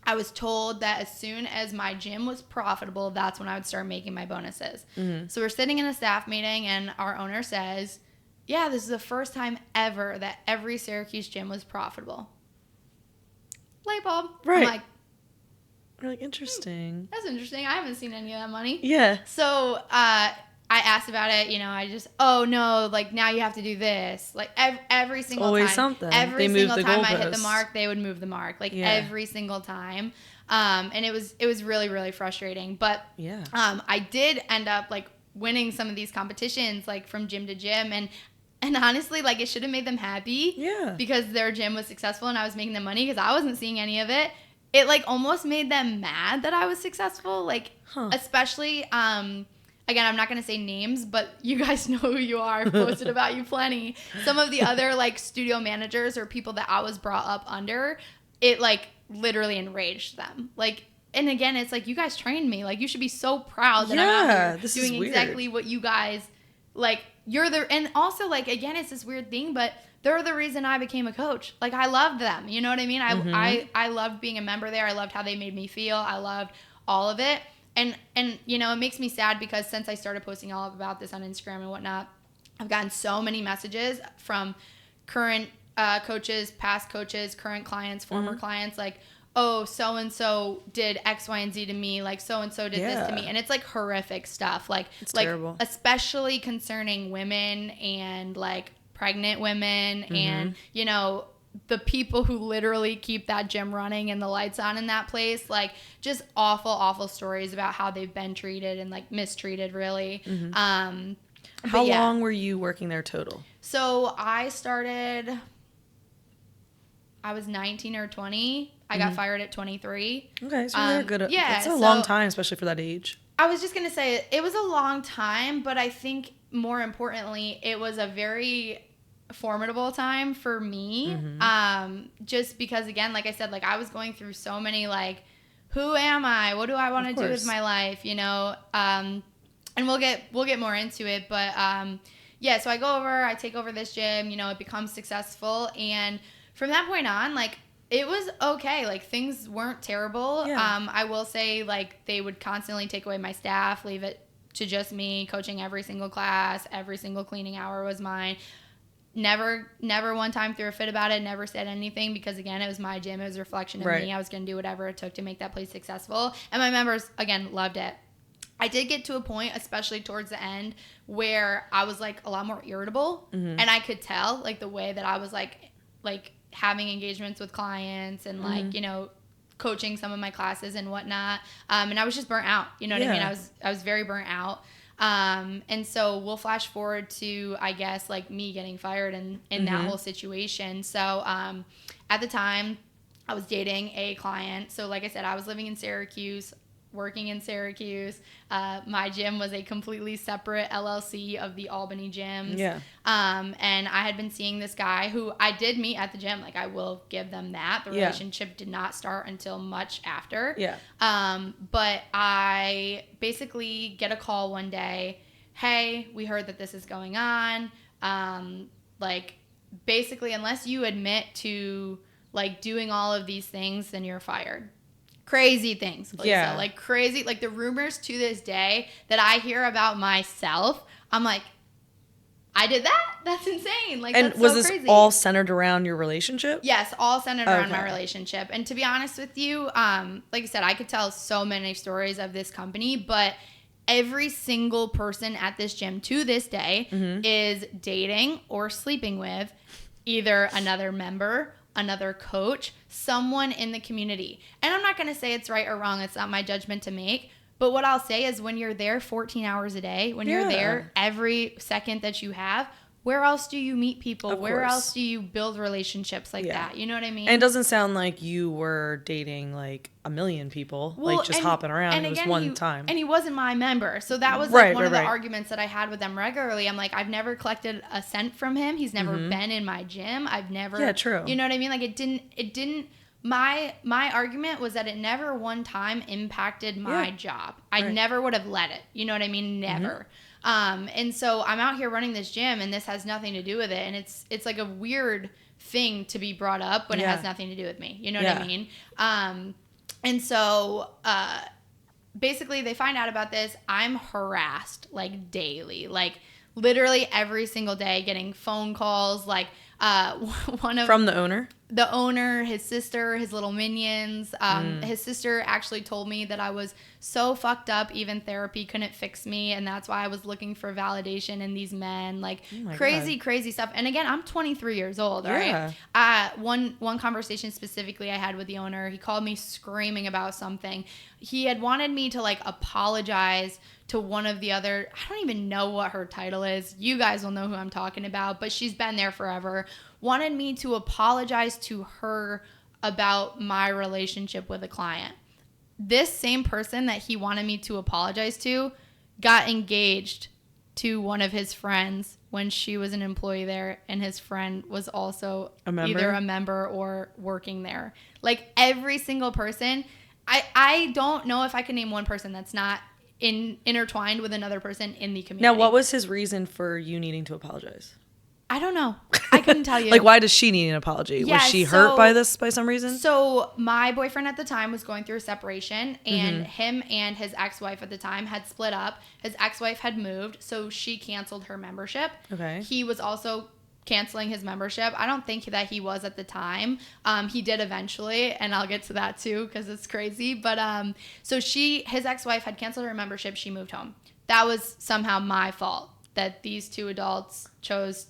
I was told that as soon as my gym was profitable, that's when I would start making my bonuses. So we're sitting in a staff meeting, and our owner says, yeah, this is the first time ever that every Syracuse gym was profitable. Light bulb. Right. I'm like, you're like, interesting. That's interesting. I haven't seen any of that money. Yeah. So I asked about it. You know, I just, oh no, like, now you have to do this. Like, every single always time. Something. Every single time I hit the mark, they would move the mark. Like, every single time. And it was really, really frustrating. But I did end up, like, winning some of these competitions, like, from gym to gym, and honestly, like, it should have made them happy. Yeah. Because their gym was successful and I was making them money, because I wasn't seeing any of it. It, like, almost made them mad that I was successful. Like, especially, again, I'm not going to say names, but you guys know who you are. I've posted about you plenty. Some of the other, like, studio managers or people that I was brought up under, it, like, literally enraged them. Like, and again, it's like, you guys trained me. Like, you should be so proud that I'm out here doing exactly what you guys, like, and also, like, again, it's this weird thing, but they're the reason I became a coach. Like, I loved them. You know what I mean? I loved being a member there. I loved how they made me feel. I loved all of it. And you know, it makes me sad because since I started posting all about this on Instagram and whatnot, I've gotten so many messages from current coaches, past coaches, current clients, former clients, like, oh, so-and-so did X, Y, and Z to me. Like, so-and-so did this to me. And it's, like, horrific stuff. Like, it's terrible. Especially concerning women and, like, pregnant women and, you know, the people who literally keep that gym running and the lights on in that place. Like, just awful, awful stories about how they've been treated and, like, mistreated, really. How long were you working there total? So I was 19 or 20. I got fired at 23. Okay, so they're good. Yeah, it's a long time, especially for that age. I was just going to say it was a long time, but I think more importantly, it was a very formidable time for me. Just because, again, like I said, like I was going through so many, like, who am I? What do I want to do with my life? You know? And we'll get more into it, but yeah, so I go over, I take over this gym, you know, it becomes successful, and from that point on, like, it was okay. Like, things weren't terrible. Yeah. I will say, like, they would constantly take away my staff, leave it to just me, coaching every single class, every single cleaning hour was mine. Never one time threw a fit about it, never said anything, because, again, it was my gym, it was a reflection of me. I was going to do whatever it took to make that place successful, and my members, again, loved it. I did get to a point, especially towards the end, where I was, like, a lot more irritable, and I could tell, like, the way that I was, like having engagements with clients and, like, you know, coaching some of my classes and whatnot. And I was just burnt out. You know what I mean? I was very burnt out. And so we'll flash forward to, I guess, like, me getting fired in that whole situation. So at the time, I was dating a client. So, like I said, I was living in Syracuse, working in Syracuse. My gym was a completely separate LLC of the Albany gyms. Yeah. And I had been seeing this guy who I did meet at the gym. Like, I will give them that. The relationship did not start until much after. Yeah. But I basically get a call one day. Hey, we heard that this is going on. Like, basically, unless you admit to, like, doing all of these things, then you're fired. Crazy things, Lisa. Yeah. Like, crazy. Like, the rumors to this day that I hear about myself, I'm like, I did that? That's insane. Like, and that's was so this crazy. All centered around your relationship? Yes, all centered around my relationship. And to be honest with you, like I said, I could tell so many stories of this company, but every single person at this gym to this day is dating or sleeping with either another member, another coach, someone in the community. And I'm not going to say it's right or wrong. It's not my judgment to make. But what I'll say is, when you're there 14 hours a day, when you're there every second that you have, where else do you meet people? Where else do you build relationships like that? You know what I mean? And it doesn't sound like you were dating, like, a million people, like, just hopping around. And it was one time. And he wasn't my member. So that was, like, one of the arguments that I had with them regularly. I'm like, I've never collected a cent from him. He's never been in my gym. I've never. Yeah, true. You know what I mean? Like, it didn't. My argument was that it never one time impacted my job. I never would have let it. You know what I mean? Never. And so I'm out here running this gym, and this has nothing to do with it. And it's like a weird thing to be brought up when it has nothing to do with me. You know what I mean? And so basically they find out about this. I'm harassed, like, daily, like, literally every single day, getting phone calls, like, from the owner, his sister, his little minions. His sister actually told me that I was so fucked up, even therapy couldn't fix me, and that's why I was looking for validation in these men. Like, crazy stuff. And again, I'm 23 years old, right? One conversation specifically I had with the owner, he called me screaming about something. He had wanted me to, like, apologize to one of the other, I don't even know what her title is. You guys will know who I'm talking about, but she's been there forever. Wanted me to apologize to her about my relationship with a client. This same person that he wanted me to apologize to got engaged to one of his friends when she was an employee there, and his friend was also either a member or working there. Like, every single person, I don't know if I can name one person that's not intertwined with another person in the community. Now, what was his reason for you needing to apologize? I don't know. I couldn't tell you. Like, why does she need an apology? Was she hurt by this by some reason? So my boyfriend at the time was going through a separation, and him and his ex-wife at the time had split up. His ex-wife had moved, so she canceled her membership. Okay. He was also canceling his membership. I don't think that he was at the time. He did eventually, and I'll get to that too because it's crazy. But so his ex-wife had canceled her membership. She moved home. That was somehow my fault that these two adults chose.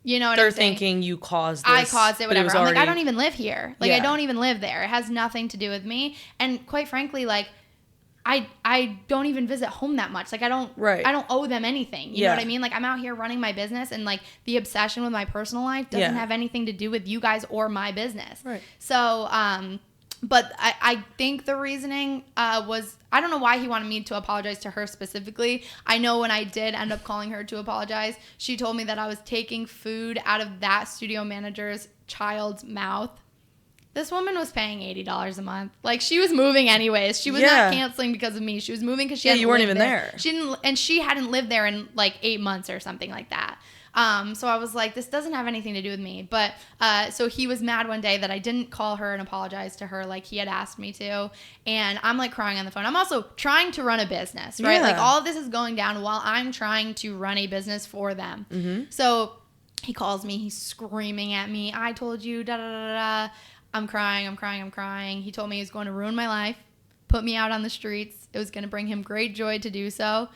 You know what They're I'm saying? thinking you caused this. I caused it, whatever. I'm like, I don't even live here. Like, I don't even live there. It has nothing to do with me. And quite frankly, like, I don't even visit home that much. Like, I don't owe them anything. You know what I mean? Like, I'm out here running my business, and, like, the obsession with my personal life doesn't have anything to do with you guys or my business. Right. So, But I think the reasoning was, I don't know why he wanted me to apologize to her specifically. I know when I did end up calling her to apologize, she told me that I was taking food out of that studio manager's child's mouth. This woman was paying $80 a month. Like, she was moving anyways. She was not canceling because of me. She was moving because she hadn't you weren't lived even there. She hadn't lived there in like 8 months or something like that. So I was like, this doesn't have anything to do with me. But so he was mad one day that I didn't call her and apologize to her like he had asked me to. And I'm like crying on the phone. I'm also trying to run a business, right? Like, all of this is going down while I'm trying to run a business for them. Mm-hmm. So he calls me. He's screaming at me. I told you, da da da da. I'm crying. He told me he was going to ruin my life, put me out on the streets. It was going to bring him great joy to do so.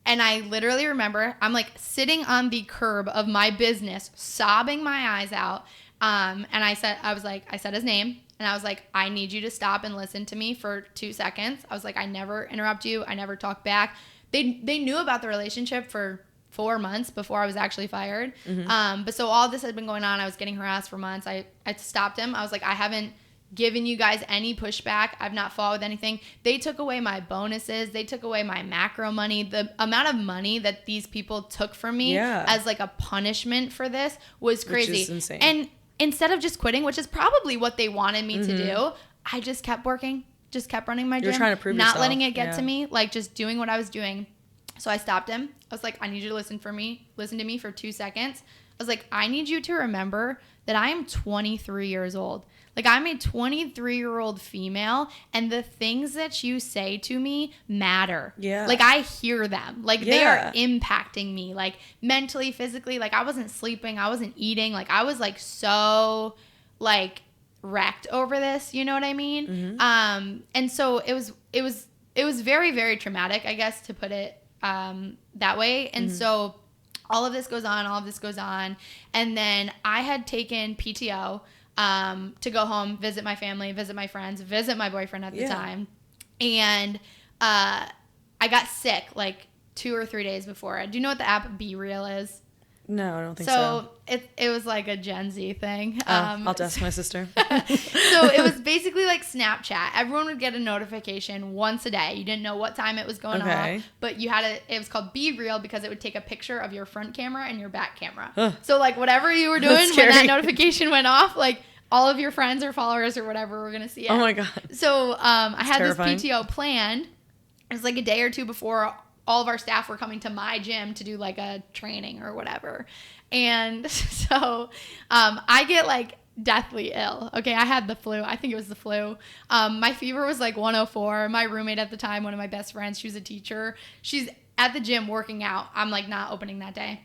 And I literally remember I'm like sitting on the curb of my business, sobbing my eyes out. And I said his name, and I was like, I need you to stop and listen to me for 2 seconds. I was like, I never interrupt you. I never talk back. They knew about the relationship for 4 months before I was actually fired. Mm-hmm. But so all this had been going on. I was getting harassed for months. I stopped him. I was like, I haven't given you guys any pushback. I've not fought with anything. They took away my bonuses. They took away my macro money. The amount of money that these people took from me as like a punishment for this was crazy. Which is insane. And instead of just quitting, which is probably what they wanted me to do, I just kept working, just kept running my gym. You're trying to prove not yourself. letting it get to me, like just doing what I was doing. So I stopped him. I was like, I need you to listen to me for 2 seconds. I was like, I need you to remember that I am 23 years old. Like, I'm a 23-year-old female, and the things that you say to me matter. Yeah. Like, I hear them. Like, they are impacting me, like, mentally, physically. Like, I wasn't sleeping. I wasn't eating. Like, I was, like, so, like, wrecked over this. You know what I mean? Mm-hmm. And so it was very, very traumatic, I guess, to put it that way. And so all of this goes on. And then I had taken PTO to go home, visit my family, visit my friends, visit my boyfriend at the time. And I got sick like 2 or 3 days before. Do you know what the app Be Real is? No, I don't think so. So it was like a Gen Z thing. I'll have to ask my sister. So it was basically like Snapchat. Everyone would get a notification once a day. You didn't know what time it was going off, but it was called Be Real because it would take a picture of your front camera and your back camera. So like whatever you were doing when that notification went off, like all of your friends or followers or whatever were going to see it. Oh my God. So I had terrifying. This PTO planned. It was like a day or two before all of our staff were coming to my gym to do like a training or whatever. And so I get like deathly ill. Okay, I had the flu. I think it was the flu. My fever was like 104. My roommate at the time, one of my best friends, she was a teacher. She's at the gym working out. I'm like not opening that day.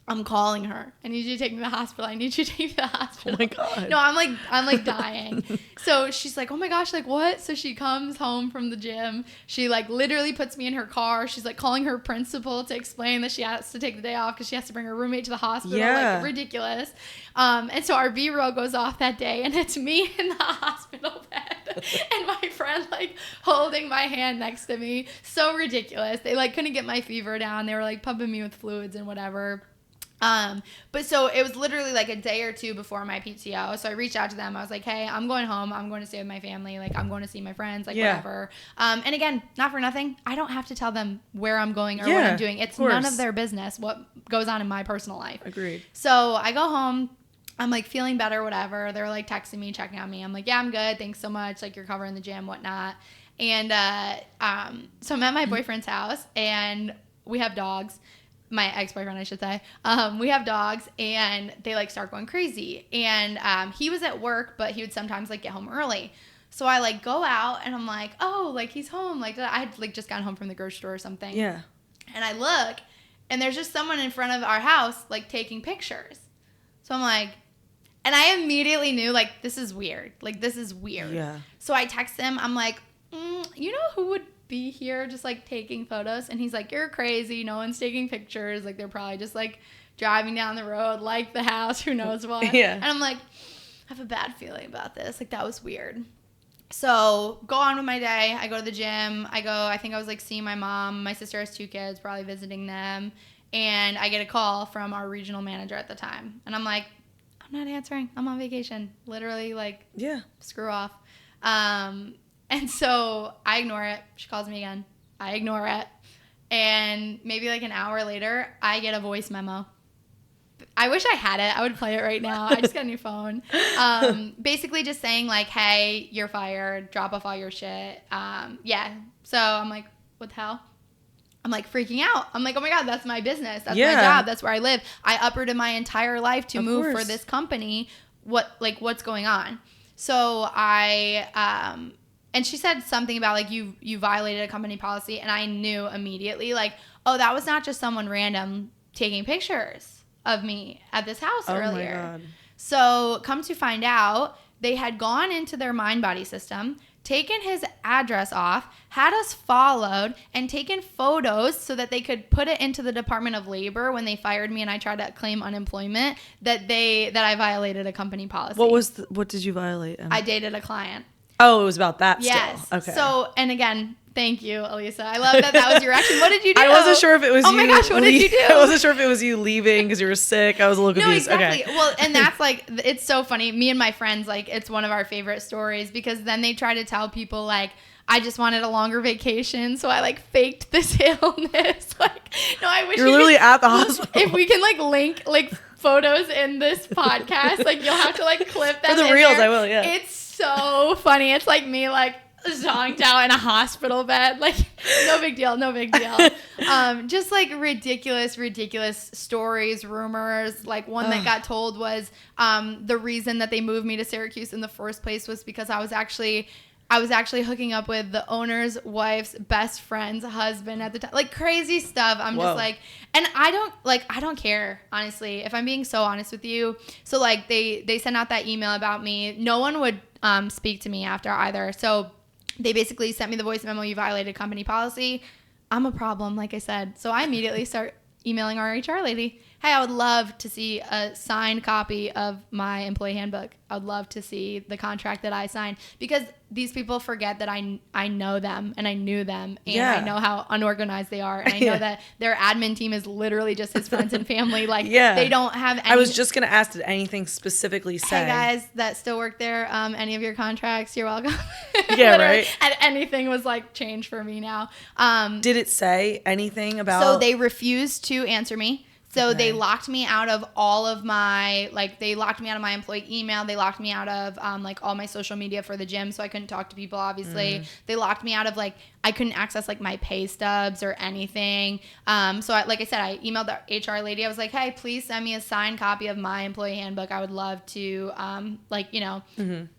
I'm calling her. I need you to take me to the hospital. I need you to take me to the hospital. Oh my God. No, I'm like dying. So she's like, oh my gosh, like what? So she comes home from the gym. She like literally puts me in her car. She's like calling her principal to explain that she has to take the day off because she has to bring her roommate to the hospital. Yeah. Like ridiculous. And so our B-roll goes off that day and it's me in the hospital bed and my friend like holding my hand next to me. So ridiculous. They like couldn't get my fever down. They were like pumping me with fluids and whatever. But so it was literally like a day or two before my PTO. So I reached out to them. I was like, hey, I'm going home. I'm going to stay with my family. Like, I'm going to see my friends, like whatever. And again, not for nothing. I don't have to tell them where I'm going or what I'm doing. It's none of their business what goes on in my personal life. Agreed. So I go home. I'm like feeling better, whatever. They're like texting me, checking on me. I'm like, yeah, I'm good. Thanks so much. Like, you're covering the gym, whatnot. And, so I'm at my boyfriend's house and we have dogs. My ex-boyfriend, I should say. We have dogs and they like start going crazy. And he was at work, but he would sometimes like get home early. So I like go out and I'm like, oh, like he's home. Like I had like just gotten home from the grocery store or something. Yeah. And I look and there's just someone in front of our house like taking pictures. So I'm like, and I immediately knew like this is weird. Like this is weird. Yeah. So I text him. I'm like, you know who would be here just like taking photos? And he's like, you're crazy, no one's taking pictures, like they're probably just like driving down the road like the house, who knows what. Yeah. And I'm like, I have a bad feeling about this, like that was weird. So go on with my day. I go to the gym. I think I was like seeing my mom. My sister has 2 kids, probably visiting them, and I get a call from our regional manager at the time and I'm like, I'm not answering, I'm on vacation, literally, like screw off. And so I ignore it. She calls me again. I ignore it. And maybe like an hour later, I get a voice memo. I wish I had it. I would play it right now. I just got a new phone. Basically just saying like, hey, you're fired. Drop off all your shit. Yeah. So I'm like, what the hell? I'm like freaking out. I'm like, oh my God, that's my business. That's my job. That's where I live. I uprooted my entire life to move for this company. What's going on? So and she said something about like you violated a company policy, and I knew immediately like, oh, that was not just someone random taking pictures of me at this house earlier. My God. So come to find out, they had gone into their mind-body system, taken his address off, had us followed, and taken photos so that they could put it into the Department of Labor when they fired me and I tried to claim unemployment that I violated a company policy. What did you violate? I dated a client. Oh, it was about that yes. Still. Okay. So, and again, thank you, Elisa. I love that was your reaction. What did you do? I wasn't sure if it was you. Oh my gosh, what did you do? I wasn't sure if it was you leaving because you were sick. I was a little confused. No, exactly. Okay. Well, and that's like, it's so funny. Me and my friends, like, it's one of our favorite stories because then they try to tell people, like, I just wanted a longer vacation, so I, like, faked this illness. Like, no, I wish you're literally at the hospital. If we can, like, link, like, photos in this podcast, like, you'll have to, like, clip that. For the reels, there. I will, yeah. It's so funny. It's like me, like, zonked out in a hospital bed. Like, no big deal. Just like ridiculous stories, rumors. Like one that got told was the reason that they moved me to Syracuse in the first place was because I was actually hooking up with the owner's wife's best friend's husband at the time. Like crazy stuff. I'm just like, and I don't care, honestly, if I'm being so honest with you. So like they sent out that email about me. No one would speak to me after either. So they basically sent me the voice memo, you violated company policy. I'm a problem, like I said. So I immediately start emailing our HR lady. Hey, I would love to see a signed copy of my employee handbook. I would love to see the contract that I signed because these people forget that I know them and I knew them and I know how unorganized they are. And I know that their admin team is literally just his friends and family. Like they don't have any. I was just going to ask, did anything specifically say? Hey guys that still work there, any of your contracts, you're welcome. Yeah, right. And anything was like changed for me now. Did it say anything about? So they refused to answer me. So they locked me out of all of my, like, they locked me out of my employee email. They locked me out of, like, all my social media for the gym, so I couldn't talk to people, obviously. They locked me out of, like, I couldn't access, like, my pay stubs or anything. So, like I said, I emailed the HR lady. I was like, hey, please send me a signed copy of my employee handbook. I would love to,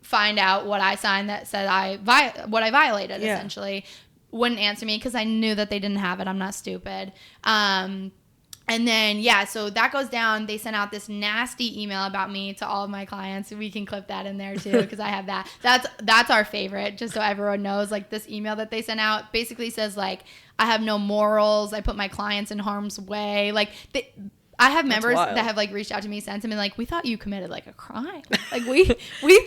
find out what I signed that said what I violated, essentially. Wouldn't answer me because I knew that they didn't have it. I'm not stupid. And then, so that goes down. They sent out this nasty email about me to all of my clients. We can clip that in there too because I have that. That's our favorite, just so everyone knows. Like this email that they sent out basically says like, I have no morals. I put my clients in harm's way. Like I have members that have like reached out to me since and been like, we thought you committed like a crime. Like we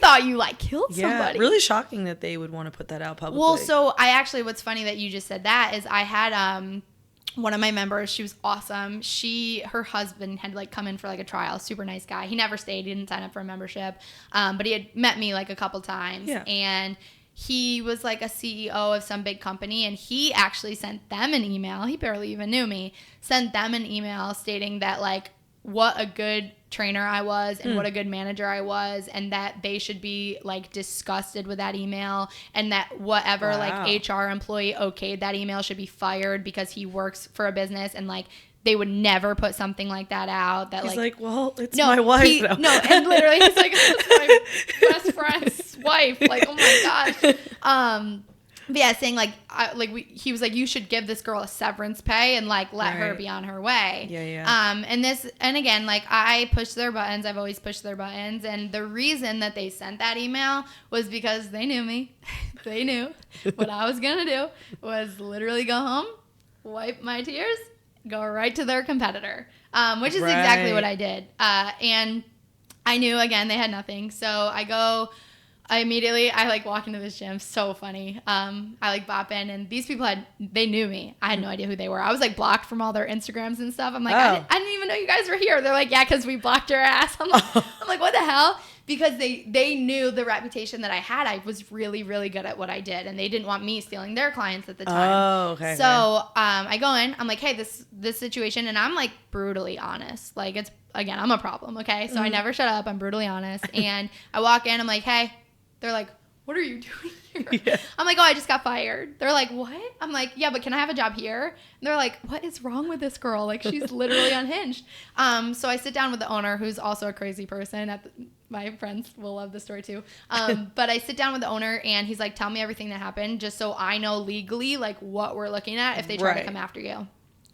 thought you like killed somebody. Really shocking that they would want to put that out publicly. Well, so what's funny that you just said that is I had, one of my members, she was awesome. Her husband had like come in for like a trial, super nice guy. He never stayed, he didn't sign up for a membership. But he had met me like a couple times and he was like a CEO of some big company and he actually sent them an email. He barely even knew me, sent them an email stating that like what a good trainer I was and what a good manager I was and that they should be like disgusted with that email and that whatever like HR employee okayed that email should be fired because he works for a business and like they would never put something like that out. That he's like well, it's my wife. And literally he's like, it's my best friend's wife. Like, oh my gosh. But yeah, saying like, he was like, you should give this girl a severance pay and like let her be on her way. And again, like I push their buttons. I've always pushed their buttons. And the reason that they sent that email was because they knew me. They knew what I was going to do was literally go home, wipe my tears, go right to their competitor, which is exactly what I did. And I knew, again, they had nothing. So I immediately like walk into this gym. So funny. I like bop in and these people they knew me. I had no idea who they were. I was like blocked from all their Instagrams and stuff. I'm like, I didn't even know you guys were here. They're like, yeah, because we blocked your ass. I'm like, what the hell? because they knew the reputation that I had. I was really, really good at what I did, and they didn't want me stealing their clients at the time. Oh, okay. So I go in, I'm like, hey, this situation, and I'm like brutally honest. Like, it's, again, I'm a problem, okay? So I never shut up. I'm brutally honest. And I walk in, I'm like, hey. They're like, what are you doing here? Yeah. I'm like, oh, I just got fired. They're like, what? I'm like, yeah, but can I have a job here? And they're like, what is wrong with this girl? Like, she's literally unhinged. So I sit down with the owner, who's also a crazy person. My friends will love this story too. But I sit down with the owner, and he's like, tell me everything that happened, just so I know legally, like, what we're looking at if they try to come after you.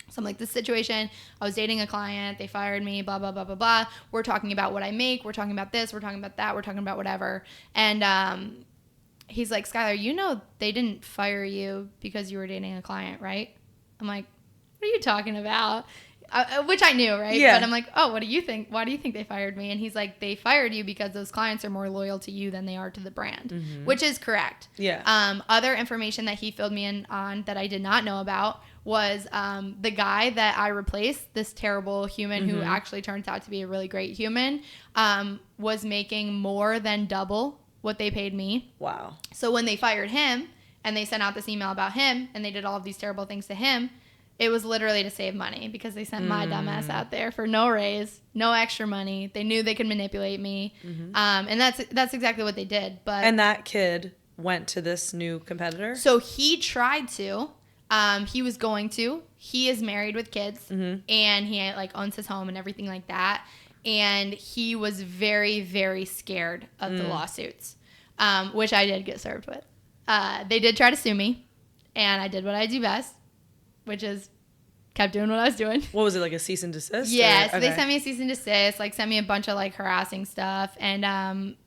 So I'm like, this situation, I was dating a client, they fired me, blah, blah, blah, blah, blah. We're talking about what I make. We're talking about this. We're talking about that. We're talking about whatever. And he's like, Skylar, you know they didn't fire you because you were dating a client, right? I'm like, what are you talking about? Which I knew, right? Yeah. But I'm like, oh, what do you think? Why do you think they fired me? And he's like, they fired you because those clients are more loyal to you than they are to the brand, which is correct. Yeah. Other information that he filled me in on that I did not know about was the guy that I replaced, this terrible human who actually turns out to be a really great human, was making more than double what they paid me. Wow. So when they fired him and they sent out this email about him and they did all of these terrible things to him, it was literally to save money because they sent my dumbass out there for no raise, no extra money. They knew they could manipulate me. And that's exactly what they did. And that kid went to this new competitor? So he tried to. He was going to. He is married with kids, and he like owns his home and everything like that. And he was very, very scared of the lawsuits, which I did get served with. They did try to sue me, and I did what I do best, which is kept doing what I was doing. What was it, like a cease and desist? Yeah, so they sent me a cease and desist, like sent me a bunch of like harassing stuff. And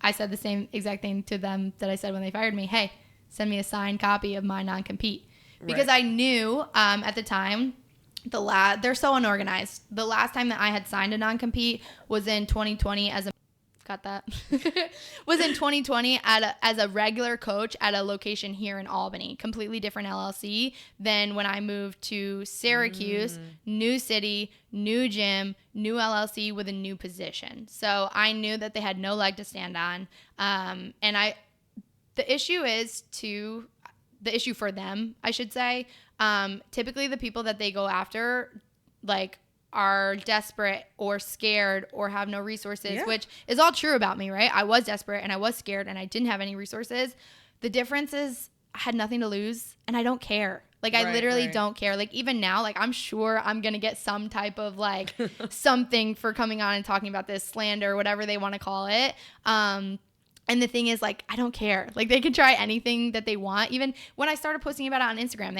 I said the same exact thing to them that I said when they fired me. Hey, send me a signed copy of my non-compete. Because I knew at the time, they're so unorganized. The last time that I had signed a non-compete was in 2020 was in 2020 as a regular coach at a location here in Albany, completely different LLC than when I moved to Syracuse, new city, new gym, new LLC with a new position. So I knew that they had no leg to stand on. The issue for them, I should say, typically the people that they go after, like, are desperate or scared or have no resources, which is all true about me, right? I was desperate and I was scared and I didn't have any resources. The difference is I had nothing to lose and I don't care. Like, I literally don't care. Like, even now, like, I'm sure I'm going to get some type of, like, something for coming on and talking about this, slander, whatever they want to call it. And the thing is, like, I don't care. Like, they can try anything that they want. Even when I started posting about it on Instagram,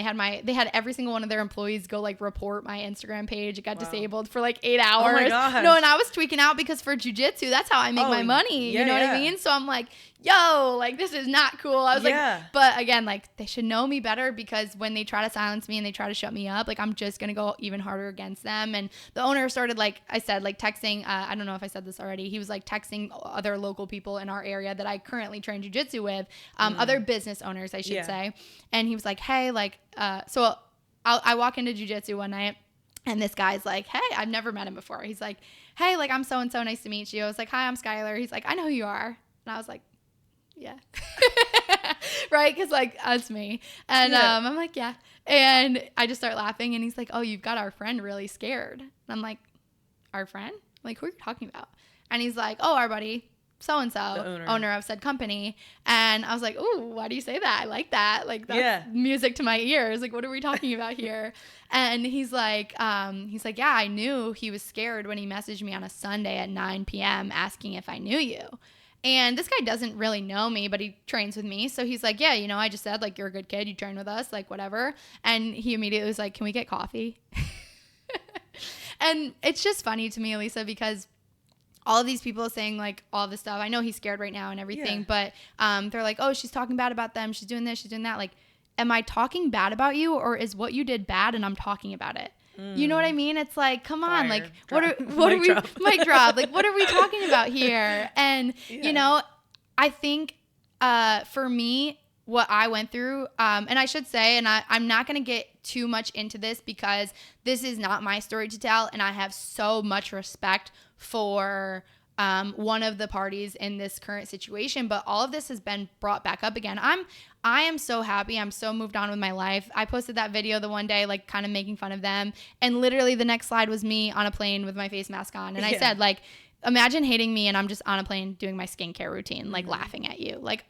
they had every single one of their employees go, like, report my Instagram page. It got disabled for, like, 8 hours. Oh, my gosh. No, and I was tweaking out because for jiu-jitsu, that's how I make my money. You know what I mean? So I'm like, yo, like, this is not cool. I was like, but again, like, they should know me better because when they try to silence me and they try to shut me up, like, I'm just going to go even harder against them. And the owner started, like I said, like, texting, I don't know if I said this already. He was, like, texting other local people in our area that I currently train jiu-jitsu with, other business owners, I should say. And he was like, hey, like, so I walk into jiu-jitsu one night and this guy's like, hey, I've never met him before. He's like, hey, like, I'm so-and-so, nice to meet you. I was like, hi, I'm Skylar. He's like, I know who you are. And I was like, yeah. Right? Because, like, that's me. And I'm like, yeah. And I just start laughing. And he's like, oh, you've got our friend really scared. And I'm like, our friend? Like, who are you talking about? And he's like, oh, our buddy so-and-so, owner of said company. And I was like, ooh, why do you say that? I like that. Like, that's music to my ears. Like, what are we talking about here? And he's like, yeah, I knew he was scared when he messaged me on a Sunday at 9 p.m. asking if I knew you. And this guy doesn't really know me, but he trains with me. So he's like, yeah, you know, I just said, like, you're a good kid. You train with us, like, whatever. And he immediately was like, can we get coffee? And it's just funny to me, Elisa, because all of these people saying, like, all this stuff. I know he's scared right now and everything, but they're like, oh, she's talking bad about them. She's doing this. She's doing that. Like, am I talking bad about you, or is what you did bad and I'm talking about it? You know what I mean? It's like, come on, like, what are we, mic drop, like, what are we talking about here? And, you know, I think for me, what I went through, and I should say, and I'm not going to get too much into this because this is not my story to tell, and I have so much respect for one of the parties in this current situation, but all of this has been brought back up again. I am so happy. I'm so moved on with my life. I posted that video the one day, like kind of making fun of them. And literally the next slide was me on a plane with my face mask on. And I said, like, imagine hating me and I'm just on a plane doing my skincare routine, like laughing at you. Like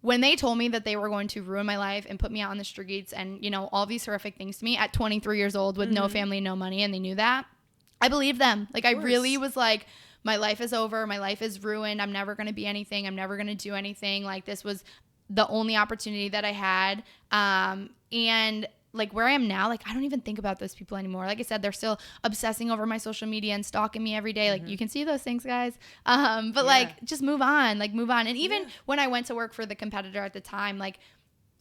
when they told me that they were going to ruin my life and put me out on the streets and, you know, all these horrific things to me at 23 years old with no family, no money, and they knew that, I believed them. Like, I really was like, my life is over. My life is ruined. I'm never going to be anything. I'm never going to do anything. Like, this was the only opportunity that I had. And like where I am now, like I don't even think about those people anymore. Like I said, they're still obsessing over my social media and stalking me every day. Like you can see those things, guys. But like just move on. And even when I went to work for the competitor at the time, like,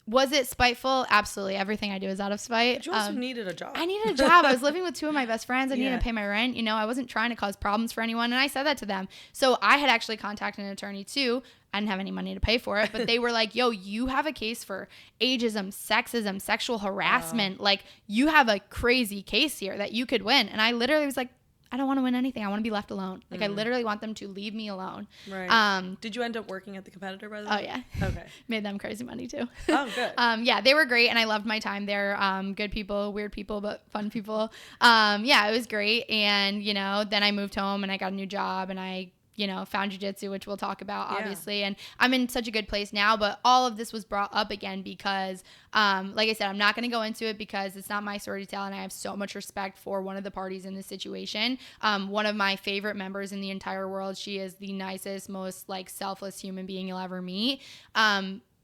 was it spiteful? Absolutely. Everything I do is out of spite. But you also needed a job. I needed a job. I was living with two of my best friends. I needed to pay my rent. You know, I wasn't trying to cause problems for anyone. And I said that to them. So I had actually contacted an attorney too. I didn't have any money to pay for it, but they were like, yo, you have a case for ageism, sexism, sexual harassment. Like, you have a crazy case here that you could win. And I literally was like, I don't want to win anything. I want to be left alone. Like, I literally want them to leave me alone. Right. Did you end up working at the competitor, by the way? Oh, yeah. Okay. Made them crazy money, too. Oh, good. Yeah, they were great, and I loved my time there. Good people, weird people, but fun people. Yeah, it was great. And, you know, then I moved home, and I got a new job, and I, you know, found Jiu Jitsu, which we'll talk about, obviously. And I'm in such a good place now, but all of this was brought up again because, like I said, I'm not going to go into it because it's not my story to tell, and I have so much respect for one of the parties in this situation. One of my favorite members in the entire world. She is the nicest, most, like, selfless human being you'll ever meet.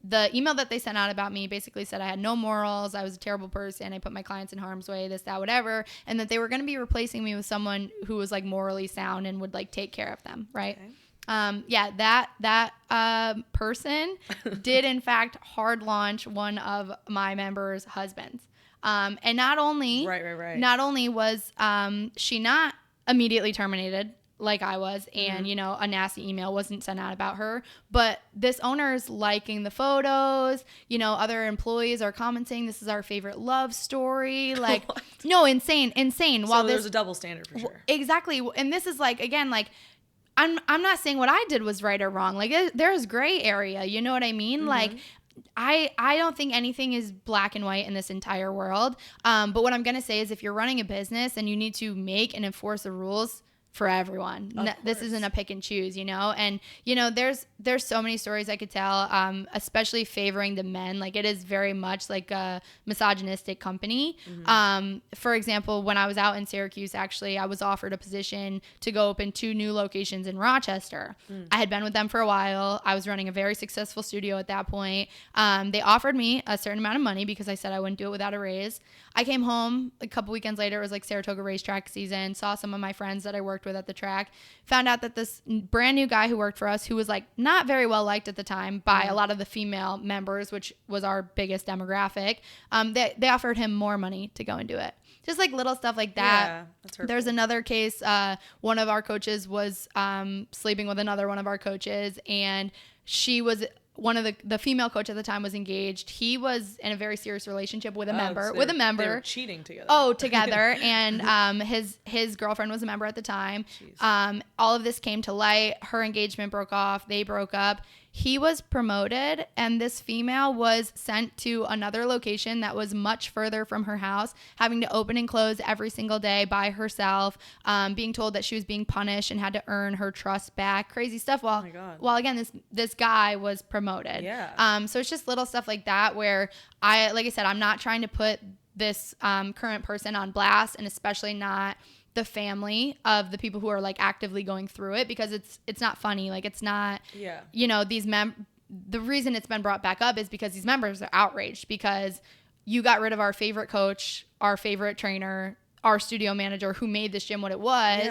The email that they sent out about me basically said I had no morals, I was a terrible person, I put my clients in harm's way, this, that, whatever, and that they were going to be replacing me with someone who was, like, morally sound and would, like, take care of them, right? Okay. Yeah, that person did, in fact, hard launch one of my members' husbands. And not only was she not immediately terminated, like I was, and, you know, a nasty email wasn't sent out about her, but this owner's liking the photos, you know, other employees are commenting, this is our favorite love story, like, no, insane. So there's a double standard for sure. Exactly. And this is, like, again, like, I'm not saying what I did was right or wrong, like, there's gray area, you know what I mean? Like, I don't think anything is black and white in this entire world, but what I'm going to say is if you're running a business and you need to make and enforce the rules for everyone. This isn't a pick and choose, you know? And, you know, there's so many stories I could tell, especially favoring the men. Like, it is very much like a misogynistic company. For example, when I was out in Syracuse, actually, I was offered a position to go open 2 new locations in Rochester. I had been with them for a while. I was running a very successful studio at that point. They offered me a certain amount of money because I said I wouldn't do it without a raise. I came home a couple weekends later. It was like Saratoga racetrack season. Saw some of my friends that I worked with at the track. Found out that this brand new guy who worked for us, who was, like, not very well liked at the time by a lot of the female members, which was our biggest demographic, they offered him more money to go and do it. Just, like, little stuff like that. Yeah, that's hurtful. There's another case. One of our coaches was sleeping with another one of our coaches, and she was one of the female coach at the time was engaged. He was in a very serious relationship with a member. They were cheating together. Oh, together. And his girlfriend was a member at the time. All of this came to light. Her engagement broke off. They broke up. He was promoted, and this female was sent to another location that was much further from her house, having to open and close every single day by herself, being told that she was being punished and had to earn her trust back. Crazy stuff. While again, this guy was promoted. Yeah. So it's just little stuff like that where like I said, I'm not trying to put this current person on blast, and especially not the family of the people who are, like, actively going through it, because it's not funny. Like, it's not, you know, the reason it's been brought back up is because these members are outraged because you got rid of our favorite coach, our favorite trainer, our studio manager who made this gym what it was,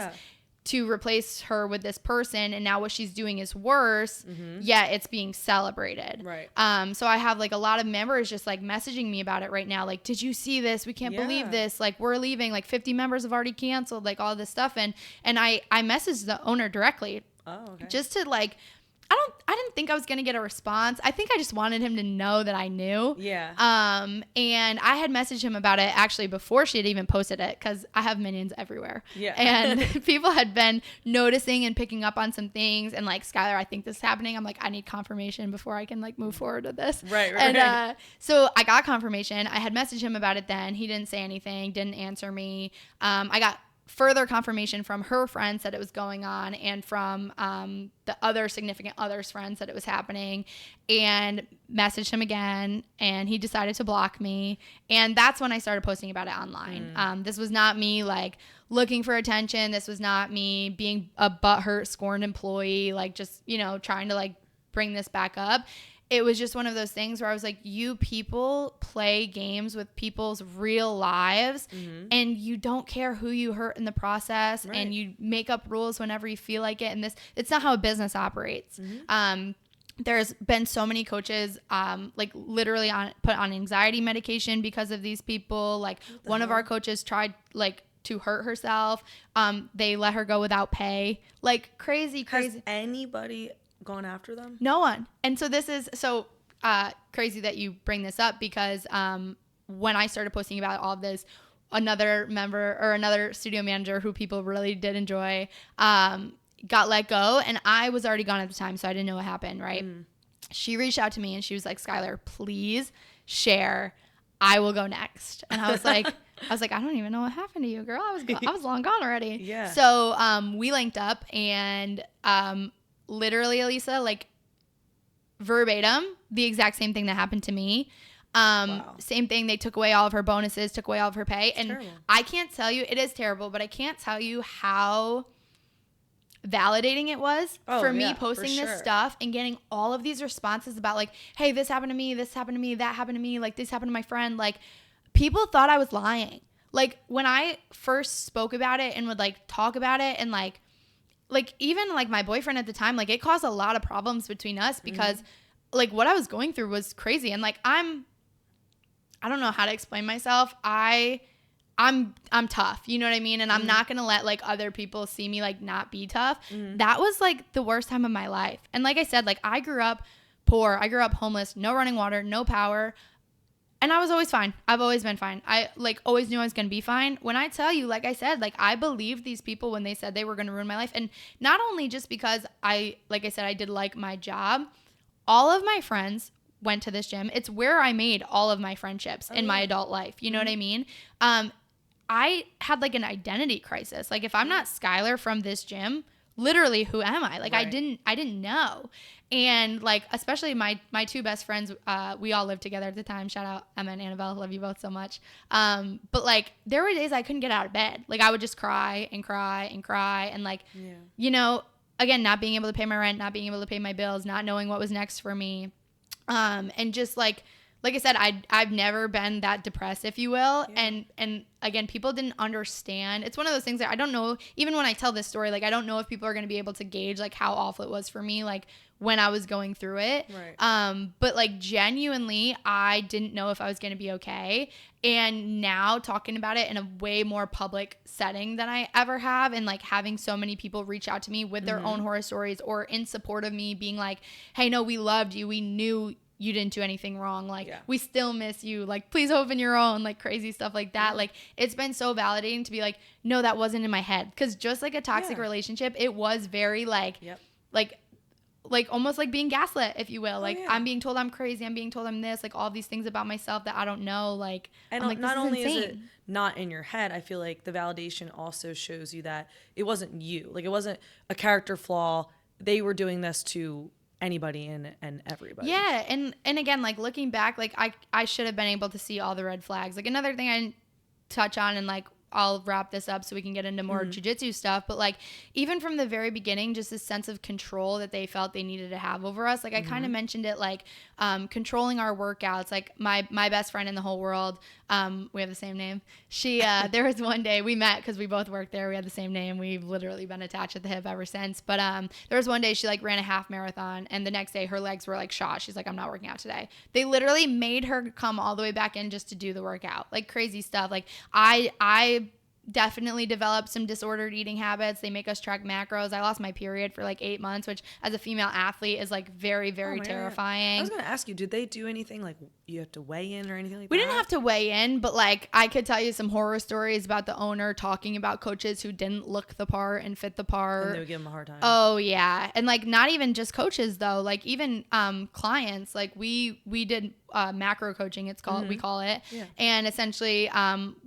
to replace her with this person, and now what she's doing is worse, yet it's being celebrated. Right. So I have, like, a lot of members just, like, messaging me about it right now, like, did you see this? We can't believe this. Like, we're leaving. Like, 50 members have already canceled, like, all this stuff. And I messaged the owner directly. Oh, okay. Just to, like, I didn't think I was going to get a response. I think I just wanted him to know that I knew. Yeah. And I had messaged him about it actually before she had even posted it, because I have minions everywhere. Yeah. And people had been noticing and picking up on some things, and like, Skylar, I think this is happening. I'm like, I need confirmation before I can like move forward with this. Right. And so I got confirmation. I had messaged him about it then. He didn't say anything, didn't answer me. I got further confirmation from her friends that it was going on, and from the other significant other's friends that it was happening, and messaged him again, and he decided to block me. And that's when I started posting about it online. This was not me like looking for attention. This was not me being a butthurt, scorned employee, like just, you know, trying to like bring this back up. It was just one of those things where I was like, you people play games with people's real lives, and you don't care who you hurt in the process, and you make up rules whenever you feel like it. And it's not how a business operates. There's been so many coaches, like literally put on anxiety medication because of these people. Like one of our coaches tried like to hurt herself. They let her go without pay. Like crazy. Has anybody gone after them? No one. And so this is so crazy that you bring this up, because when I started posting about all of this, another member or another studio manager who people really did enjoy got let go, and I was already gone at the time, so I didn't know what happened, right? She reached out to me and she was like, Skylar, please share. I will go next. And I was like, I don't even know what happened to you, girl. I was long gone already. Yeah. So we linked up, and literally, Elisa, like verbatim, the exact same thing that happened to me. Wow. Same thing. They took away all of her bonuses, took away all of her pay. It's and terrible. I can't tell you, it is terrible, but I can't tell you how validating it was for me posting this stuff and getting all of these responses about like, hey, this happened to me, this happened to me, that happened to me, like this happened to my friend. Like people thought I was lying. Like when I first spoke about it and would like talk about it, and like even like my boyfriend at the time, like it caused a lot of problems between us, because like what I was going through was crazy. And like I don't know how to explain myself. I'm tough, you know what I mean? And I'm not going to let like other people see me like not be tough. That was like the worst time of my life. And like I said, like I grew up poor. I grew up homeless, no running water, no power. And I was always fine. I've always been fine. I like always knew I was going to be fine. When I tell you, like I said, like I believed these people when they said they were going to ruin my life. And not only just because like I said, I did like my job. All of my friends went to this gym. It's where I made all of my friendships in my adult life. You know what I mean? I had like an identity crisis. Like if I'm not Skylar from this gym, literally who am I? Like I didn't know. And like especially my two best friends, we all lived together at the time. Shout out Emma and Annabelle, love you both so much. But like there were days I couldn't get out of bed. Like I would just cry and cry and cry, and like you know, again, not being able to pay my rent, not being able to pay my bills, not knowing what was next for me. And just like I said, I've never been that depressed, if you will. Yeah. And again, people didn't understand. It's one of those things that I don't know, even when I tell this story, like I don't know if people are going to be able to gauge like how awful it was for me, like when I was going through it. Right. But like genuinely, I didn't know if I was going to be okay. And now talking about it in a way more public setting than I ever have, and like having so many people reach out to me with their own horror stories or in support of me, being like, hey, no, we loved you. We knew you didn't do anything wrong. Like we still miss you. Like please open your own, like crazy stuff like that. Like it's been so validating to be like, no, that wasn't in my head. Cause just like a toxic relationship, it was very like, like almost like being gaslit, if you will. Like I'm being told I'm crazy. I'm being told I'm this, like all these things about myself that I don't know. Like, and I'm like, not only is it not in your head, I feel like the validation also shows you that it wasn't you. Like it wasn't a character flaw. They were doing this to anybody and everybody. Yeah. And again, like looking back, like I should have been able to see all the red flags. Like another thing I didn't touch on, and like I'll wrap this up so we can get into more jiu-jitsu stuff, but like even from the very beginning, just this sense of control that they felt they needed to have over us. Like I kind of mentioned it, like controlling our workouts. Like my best friend in the whole world, we have the same name. She there was one day we met because we both worked there. We had the same name. We've literally been attached at the hip ever since. But there was one day she like ran a half marathon, and the next day her legs were like shot. She's like, I'm not working out today. They literally made her come all the way back in just to do the workout. Like crazy stuff. Like I definitely developed some disordered eating habits. They make us track macros. I lost my period for like 8 months, which as a female athlete is like very, very terrifying. I was going to ask you, did they do anything like you have to weigh in or anything like that? We didn't have to weigh in, but like I could tell you some horror stories about the owner talking about coaches who didn't look the part and fit the part. And they would give them a hard time. Oh yeah. And like not even just coaches though, like even clients, like we did macro coaching, it's called, we call it. Yeah. And essentially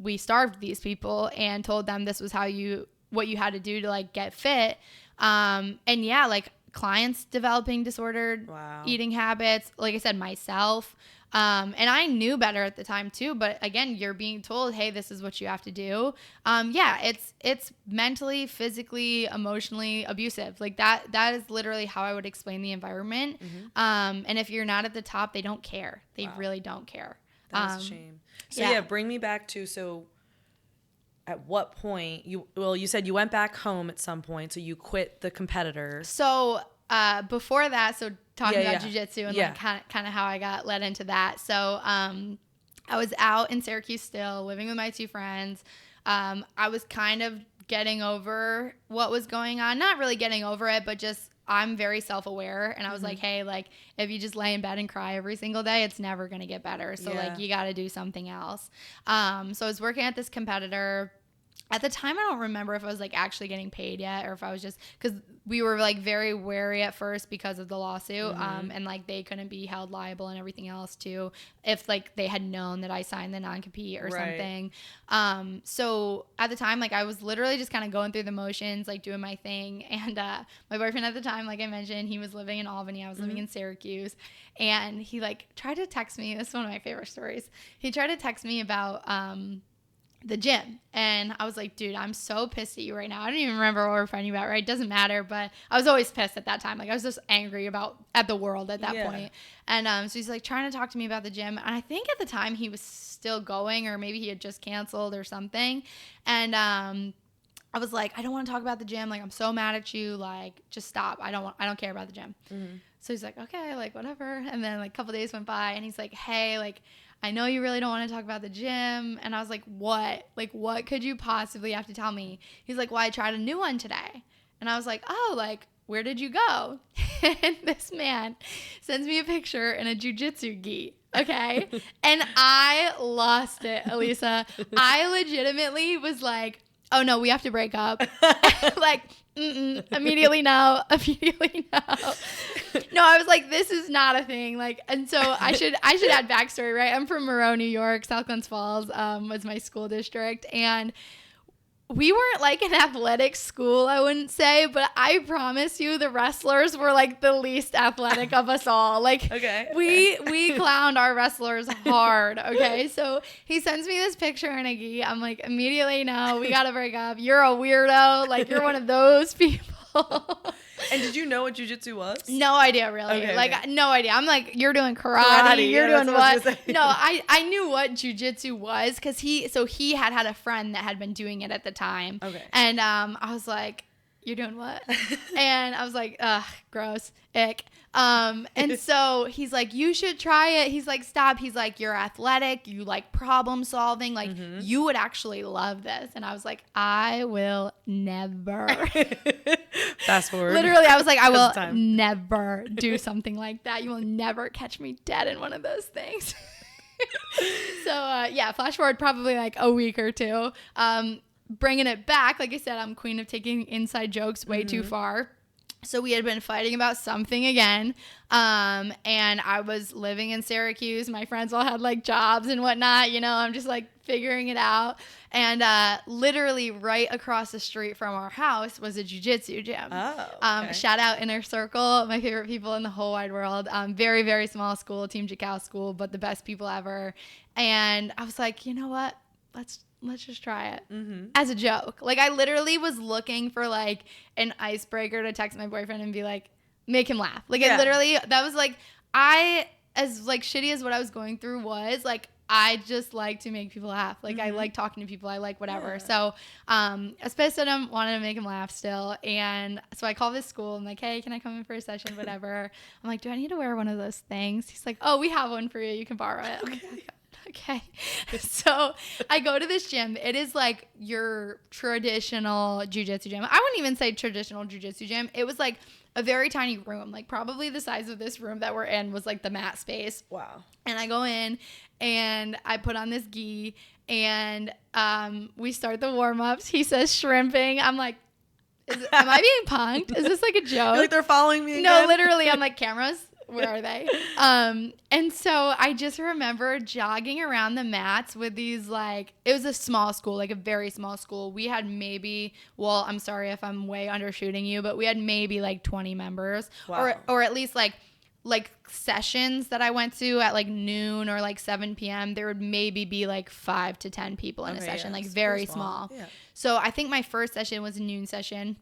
we starved these people and told them this was what you had to do to like get fit. And yeah, like clients developing disordered eating habits, like I said, myself. And I knew better at the time too, but again, you're being told, hey, this is what you have to do. Yeah, it's mentally, physically, emotionally abusive. Like that is literally how I would explain the environment. And if you're not at the top, they don't care. They really don't care. That's a shame. So yeah, bring me back to, so at what point you said you went back home at some point, so you quit the competitor. So before that, so talking about jiu-jitsu and like kind of how I got led into that. So I was out in Syracuse still living with my two friends. I was kind of getting over what was going on, not really getting over it, but just I'm very self-aware, and I was like, hey, like if you just lay in bed and cry every single day, it's never gonna get better. So like you got to do something else. So I was working at this competitor. At the time, I don't remember if I was like actually getting paid yet, or if I was just, because we were like very wary at first because of the lawsuit, and like they couldn't be held liable and everything else too if like they had known that I signed the non-compete or something. So at the time, like I was literally just kind of going through the motions, like doing my thing. And my boyfriend at the time, like I mentioned, he was living in Albany. I was living in Syracuse, and he like tried to text me. This is one of my favorite stories. He tried to text me about the gym, and I was like, dude, I'm so pissed at you right now. I don't even remember what we're fighting about, right? Doesn't matter, but I was always pissed at that time. Like I was just angry at the world at that point. And so he's like trying to talk to me about the gym, and I think at the time he was still going, or maybe he had just canceled or something. And I was like, I don't want to talk about the gym, like I'm so mad at you, like just stop. I don't care about the gym. So he's like, okay, like whatever. And then like a couple days went by, and he's like, hey, like I know you really don't want to talk about the gym. And I was like, what? Like, what could you possibly have to tell me? He's like, well, I tried a new one today. And I was like, oh, like, where did you go? And this man sends me a picture in a jiu-jitsu gi. Okay. And I lost it, Elisa. I legitimately was like, oh no, we have to break up. Like, immediately no. No, I was like, this is not a thing. Like, and so I should add backstory, right? I'm from Monroe, New York. South Glens Falls was my school district, and we weren't like an athletic school, I wouldn't say, but I promise you the wrestlers were like the least athletic of us all. Like we clowned our wrestlers hard. Okay. So he sends me this picture in a gi. I'm like, immediately, no, we got to break up. You're a weirdo. Like you're one of those people. And did you know what jiu-jitsu was? No idea, really. No idea. I'm like, you're doing karate. You're doing what? No, I knew what jiu-jitsu was because he had a friend that had been doing it at the time. Okay. And I was like, you're doing what? And I was like, ugh, gross, ick. And so he's like, you should try it. He's like, stop. He's like, you're athletic. You like problem solving. Like you would actually love this. And I was like, I will never. Fast forward. Literally, I was like, I will never do something like that. You will never catch me dead in one of those things. So yeah, flash forward probably like a week or two. Bringing it back, like I said, I'm queen of taking inside jokes way too far. So we had been fighting about something again, and I was living in Syracuse. My friends all had like jobs and whatnot, you know, I'm just like figuring it out. And literally right across the street from our house was a jiu-jitsu gym. Oh, okay. Shout out Inner Circle, my favorite people in the whole wide world. Very, very small school, Team Jacau school, but the best people ever. And I was like, you know what? Let's just try it as a joke. Like I literally was looking for like an icebreaker to text my boyfriend and be like, make him laugh. Like it literally, that was like, as like shitty as what I was going through was like, I just like to make people laugh. Like I like talking to people. I like whatever. So I was pissed at him, wanted to make him laugh still. And so I call this school. I'm like, hey, can I come in for a session? Whatever. I'm like, do I need to wear one of those things? He's like, oh, we have one for you. You can borrow it. I'm like, Okay. So I go to this gym. It is like your traditional jiu-jitsu gym. I wouldn't even say traditional jiu-jitsu gym. It was like a very tiny room, like probably the size of this room that we're in was like the mat space. Wow. And I go in and I put on this gi and we start the warm-ups. He says shrimping. I'm like, am I being punked? Is this like a joke? You're like they're following me again? No, literally. I'm like, cameras? Where are they? And so I just remember jogging around the mats with these, like, it was a small school, like a very small school. We had maybe, well, I'm sorry if I'm way undershooting you, but we had maybe like 20 members. Wow. Or at least like sessions that I went to at like noon or like 7 p.m. There would maybe be like 5 to 10 people in a session, like very small. Yeah. So I think my first session was a noon session.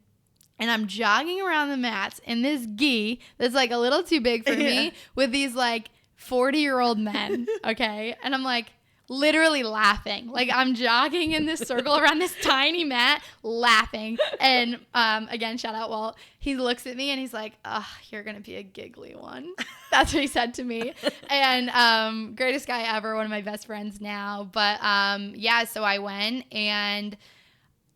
And I'm jogging around the mats in this gi that's like a little too big for me with these like 40-year-old men, okay? And I'm like literally laughing. Like I'm jogging in this circle around this tiny mat laughing. And again, shout out Walt. He looks at me and he's like, you're going to be a giggly one. That's what he said to me. And greatest guy ever, one of my best friends now. But yeah, so I went and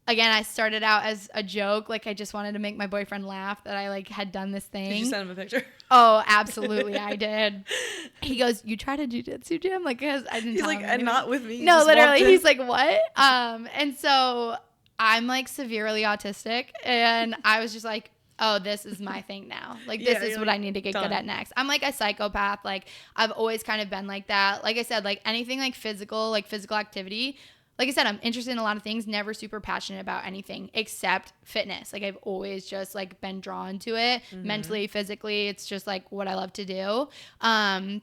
again, I started out as a joke. Like, I just wanted to make my boyfriend laugh that I, like, had done this thing. Did you send him a picture? Oh, absolutely. I did. He goes, you tried a jiu-jitsu gym? Like, because I didn't He's tell like, him and not with me. No, literally. He's like, what? And so I'm, like, severely autistic. And I was just like, oh, this is my thing now. Like, this is what I need to get good at next. I'm like a psychopath. Like, I've always kind of been like that. Like I said, like, anything like physical activity. Like I said, I'm interested in a lot of things, never super passionate about anything except fitness. Like I've always just like been drawn to it mentally, physically. It's just like what I love to do. And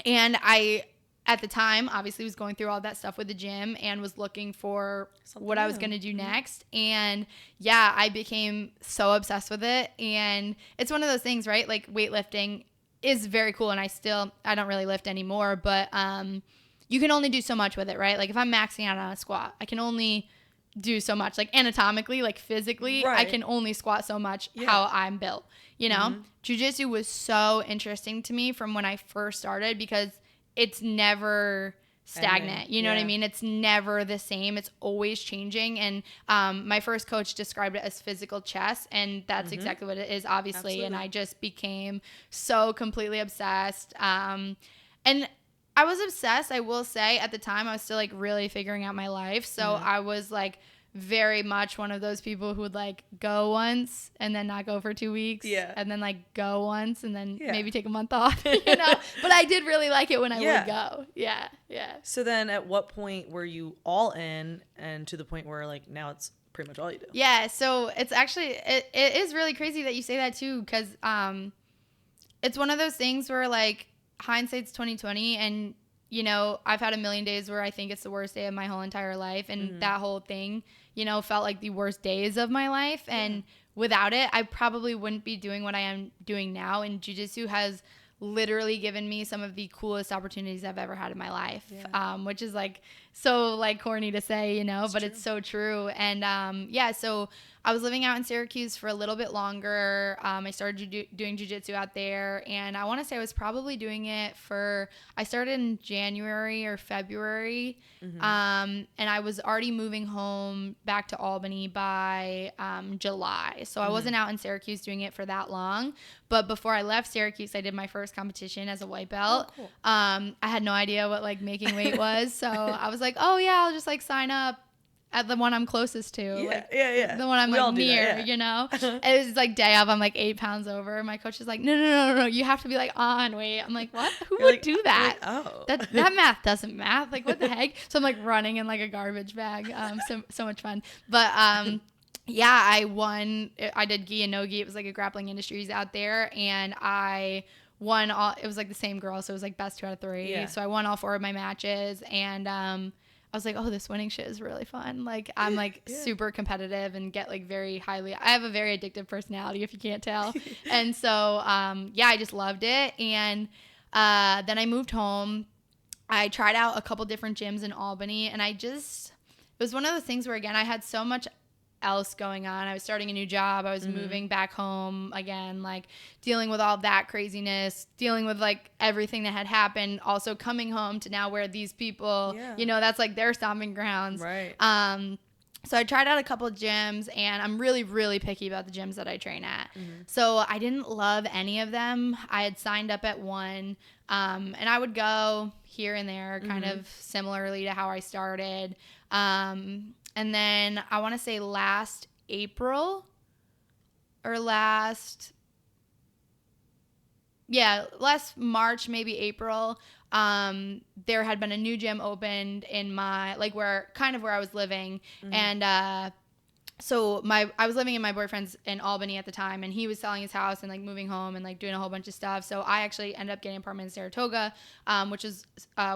I, at the time, obviously was going through all that stuff with the gym and was looking for what I was going to do next. And yeah, I became so obsessed with it. And it's one of those things, right? Like weightlifting is very cool. And I don't really lift anymore, but, you can only do so much with it, right? Like if I'm maxing out on a squat, I can only do so much. Like anatomically, like physically, I can only squat so much how I'm built, you know? Jiu-jitsu was so interesting to me from when I first started because it's never stagnant. You know what I mean? It's never the same. It's always changing. And my first coach described it as physical chess, and that's exactly what it is, obviously. Absolutely. And I just became so completely obsessed. And I was obsessed, I will say. At the time, I was still, like, really figuring out my life. So I was, like, very much one of those people who would, like, go once and then not go for 2 weeks. Yeah. And then, like, go once and then maybe take a month off, you know? But I did really like it when I would go. Yeah, yeah. So then at what point were you all in and to the point where, like, now it's pretty much all you do? Yeah, so it's actually, it is really crazy that you say that, too, because it's one of those things where, like, hindsight's 2020, and you know, I've had a million days where I think it's the worst day of my whole entire life, and that whole thing, you know, felt like the worst days of my life. And without it, I probably wouldn't be doing what I am doing now. And jiu-jitsu has literally given me some of the coolest opportunities I've ever had in my life, which is like so like corny to say, you know, but it's so true. And yeah, so I was living out in Syracuse for a little bit longer. I started doing jiu-jitsu out there, and I want to say I was probably doing it I started in January or February, and I was already moving home back to Albany by July. So I wasn't out in Syracuse doing it for that long. But before I left Syracuse, I did my first competition as a white belt. Oh, cool. I had no idea what like making weight was, so I was like, oh yeah, I'll just like sign up at the one I'm closest to, the one I'm like near, you know. It was like day of, I'm like 8 pounds over. My coach is like, no, you have to be like on weight. I'm like, what? Who would do that? That math doesn't math. Like what the heck? So I'm like running in like a garbage bag. So much fun. But yeah, I won. I did gi and no gi. It was like a Grappling Industries out there, and I won all. It was like the same girl, so it was like best 2 out of 3. Yeah. So I won all 4 of my matches, and I was like, oh, this winning shit is really fun. Like, I'm like super competitive and get like very highly. I have a very addictive personality, if you can't tell. And so, yeah, I just loved it. And then I moved home. I tried out a couple different gyms in Albany, and it was one of those things where, again, I had so much else going on. I was starting a new job. I was moving back home again, like dealing with all that craziness, dealing with like everything that had happened, also coming home to now where these people, you know, that's like their stomping grounds. Right. So I tried out a couple of gyms, and I'm really, really picky about the gyms that I train at. So I didn't love any of them. I had signed up at one, and I would go here and there, kind of similarly to how I started. And then I want to say last March, maybe April, there had been a new gym opened in my, like where I was living. And, so I was living in my boyfriend's in Albany at the time, and he was selling his house and like moving home and like doing a whole bunch of stuff. So I actually ended up getting an apartment in Saratoga, which is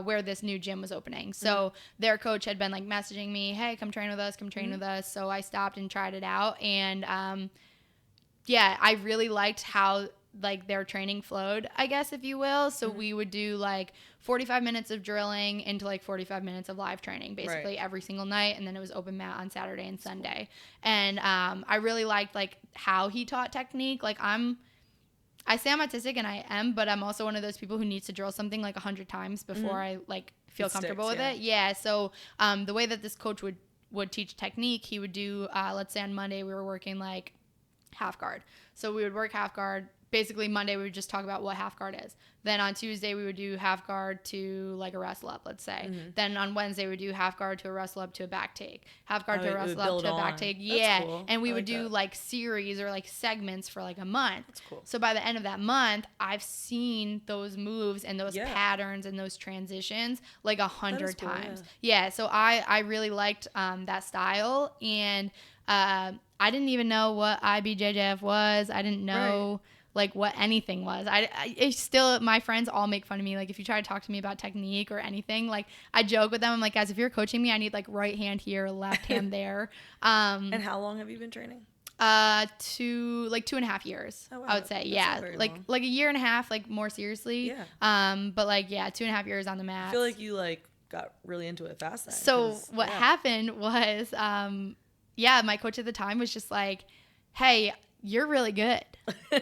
where this new gym was opening. So their coach had been like messaging me, hey, come train with us. So I stopped and tried it out. And I really liked how like their training flowed, I guess, if you will. So we would do like 45 minutes of drilling into like 45 minutes of live training, basically every single night. And then it was open mat on Saturday and Sunday. And I really liked like how he taught technique. Like I say I'm autistic, and I am, but I'm also one of those people who needs to drill something like 100 times before I like feel comfortable with it. Yeah. So the way that this coach would teach technique, he would do, let's say on Monday we were working like half guard. So we would work half guard. Basically, Monday we would just talk about what half guard is. Then on Tuesday we would do half guard to like a wrestle up, let's say. Then on Wednesday we would do half guard to a wrestle up to a back take. Half guard to a wrestle up to a back take. That's cool. And we would do like series or like segments for like a month. That's cool. So by the end of that month, I've seen those moves and those patterns and those transitions like 100 times. Yeah. So I really liked that style, and I didn't even know what IBJJF was. I didn't know like what anything was. I still, my friends all make fun of me. Like if you try to talk to me about technique or anything, like I joke with them. I'm like, guys, if you're coaching me, I need like right hand here, left hand there. And how long have you been training? 2.5 years. Oh, wow. I would say. That's like a year and a half, like more seriously. But like 2.5 years on the mat. I feel like you like got really into it fast then. So what happened was, my coach at the time was just like, hey, you're really good.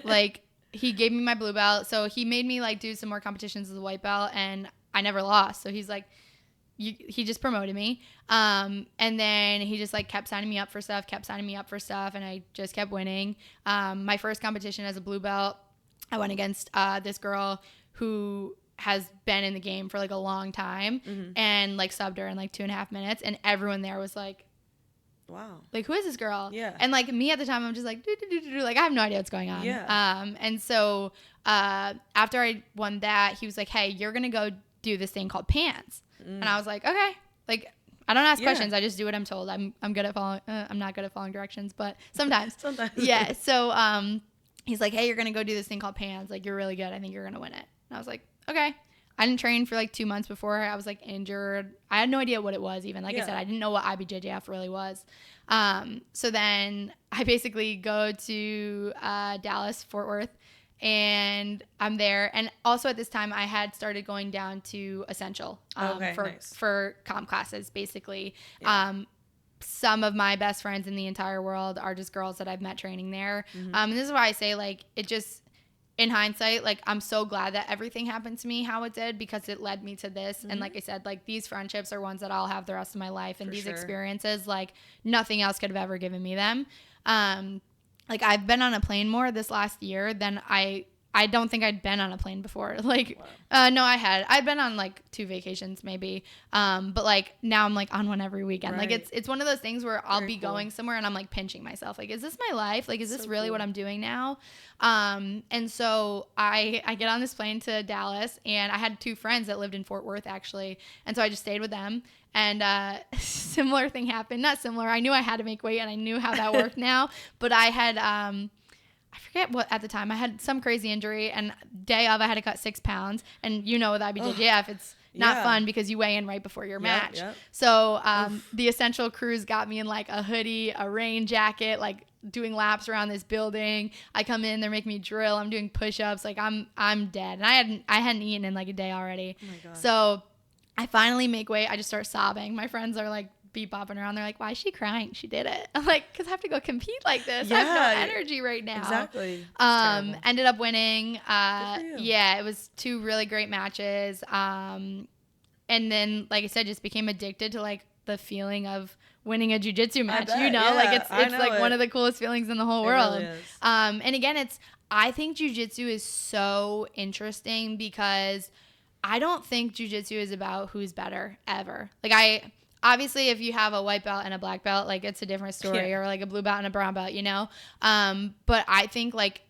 Like he gave me my blue belt. So he made me like do some more competitions as a white belt, and I never lost. So he's like, he just promoted me. And then he just like kept signing me up for stuff, and I just kept winning. My first competition as a blue belt, I went against this girl who has been in the game for like a long time, and like subbed her in like 2.5 minutes, and everyone there was like, wow, like who is this girl? Yeah. And like me at the time, I'm just like like I have no idea what's going on. And so after I won that, he was like, hey, you're gonna go do this thing called pants. And I was like, okay. Like I don't ask questions, I just do what I'm told. I'm good at following. I'm not good at following directions, but sometimes. Yeah. So he's like, hey, you're gonna go do this thing called pants. Like you're really good. I think you're gonna win it. And I was like, okay. I didn't train for like 2 months before. I was like injured. I had no idea what it was even. Like I said, I didn't know what IBJJF really was. So then I basically go to Dallas, Fort Worth, and I'm there. And also at this time, I had started going down to Essential for comp classes, basically. Some of my best friends in the entire world are just girls that I've met training there. And this is why I say like it just... in hindsight, like I'm so glad that everything happened to me how it did, because it led me to this. And like I said, like these friendships are ones that I'll have the rest of my life. And these experiences, like nothing else could have ever given me them. Like I've been on a plane more this last year than I don't think I'd been on a plane before. Like, no, I'd been on like 2 vacations maybe. But like now I'm like on one every weekend. Like it's one of those things where I'll be going somewhere and I'm like pinching myself. Like, is this my life? Like, is this really what I'm doing now? And so I get on this plane to Dallas, and I had 2 friends that lived in Fort Worth actually. And so I just stayed with them, and similar thing happened. Not similar. I knew I had to make weight, and I knew how that worked now, but I had, I forget what at the time. I had some crazy injury, and day of I had to cut 6 pounds. And you know, with IBJJF, it's not fun because you weigh in right before your match. So the Essential crews got me in like a hoodie, a rain jacket, like doing laps around this building. I come in, they're making me drill. I'm doing push-ups. Like I'm dead. And I hadn't eaten in like a day already. Oh my God. So I finally make weight. I just start sobbing. My friends are like be bopping around. They're like, why is she crying? She did it. I'm like, because I have to go compete like this. I have no energy right now. Exactly. Ended up winning. Yeah, it was 2 really great matches. And then, like I said, just became addicted to like the feeling of winning a jiu-jitsu match. Like it's like one of the coolest feelings in the whole world. Really is. And again, I think jiu-jitsu is so interesting because I don't think jiu-jitsu is about who's better ever. Like obviously if you have a white belt and a black belt, like it's a different story, or like a blue belt and a brown belt, but I think like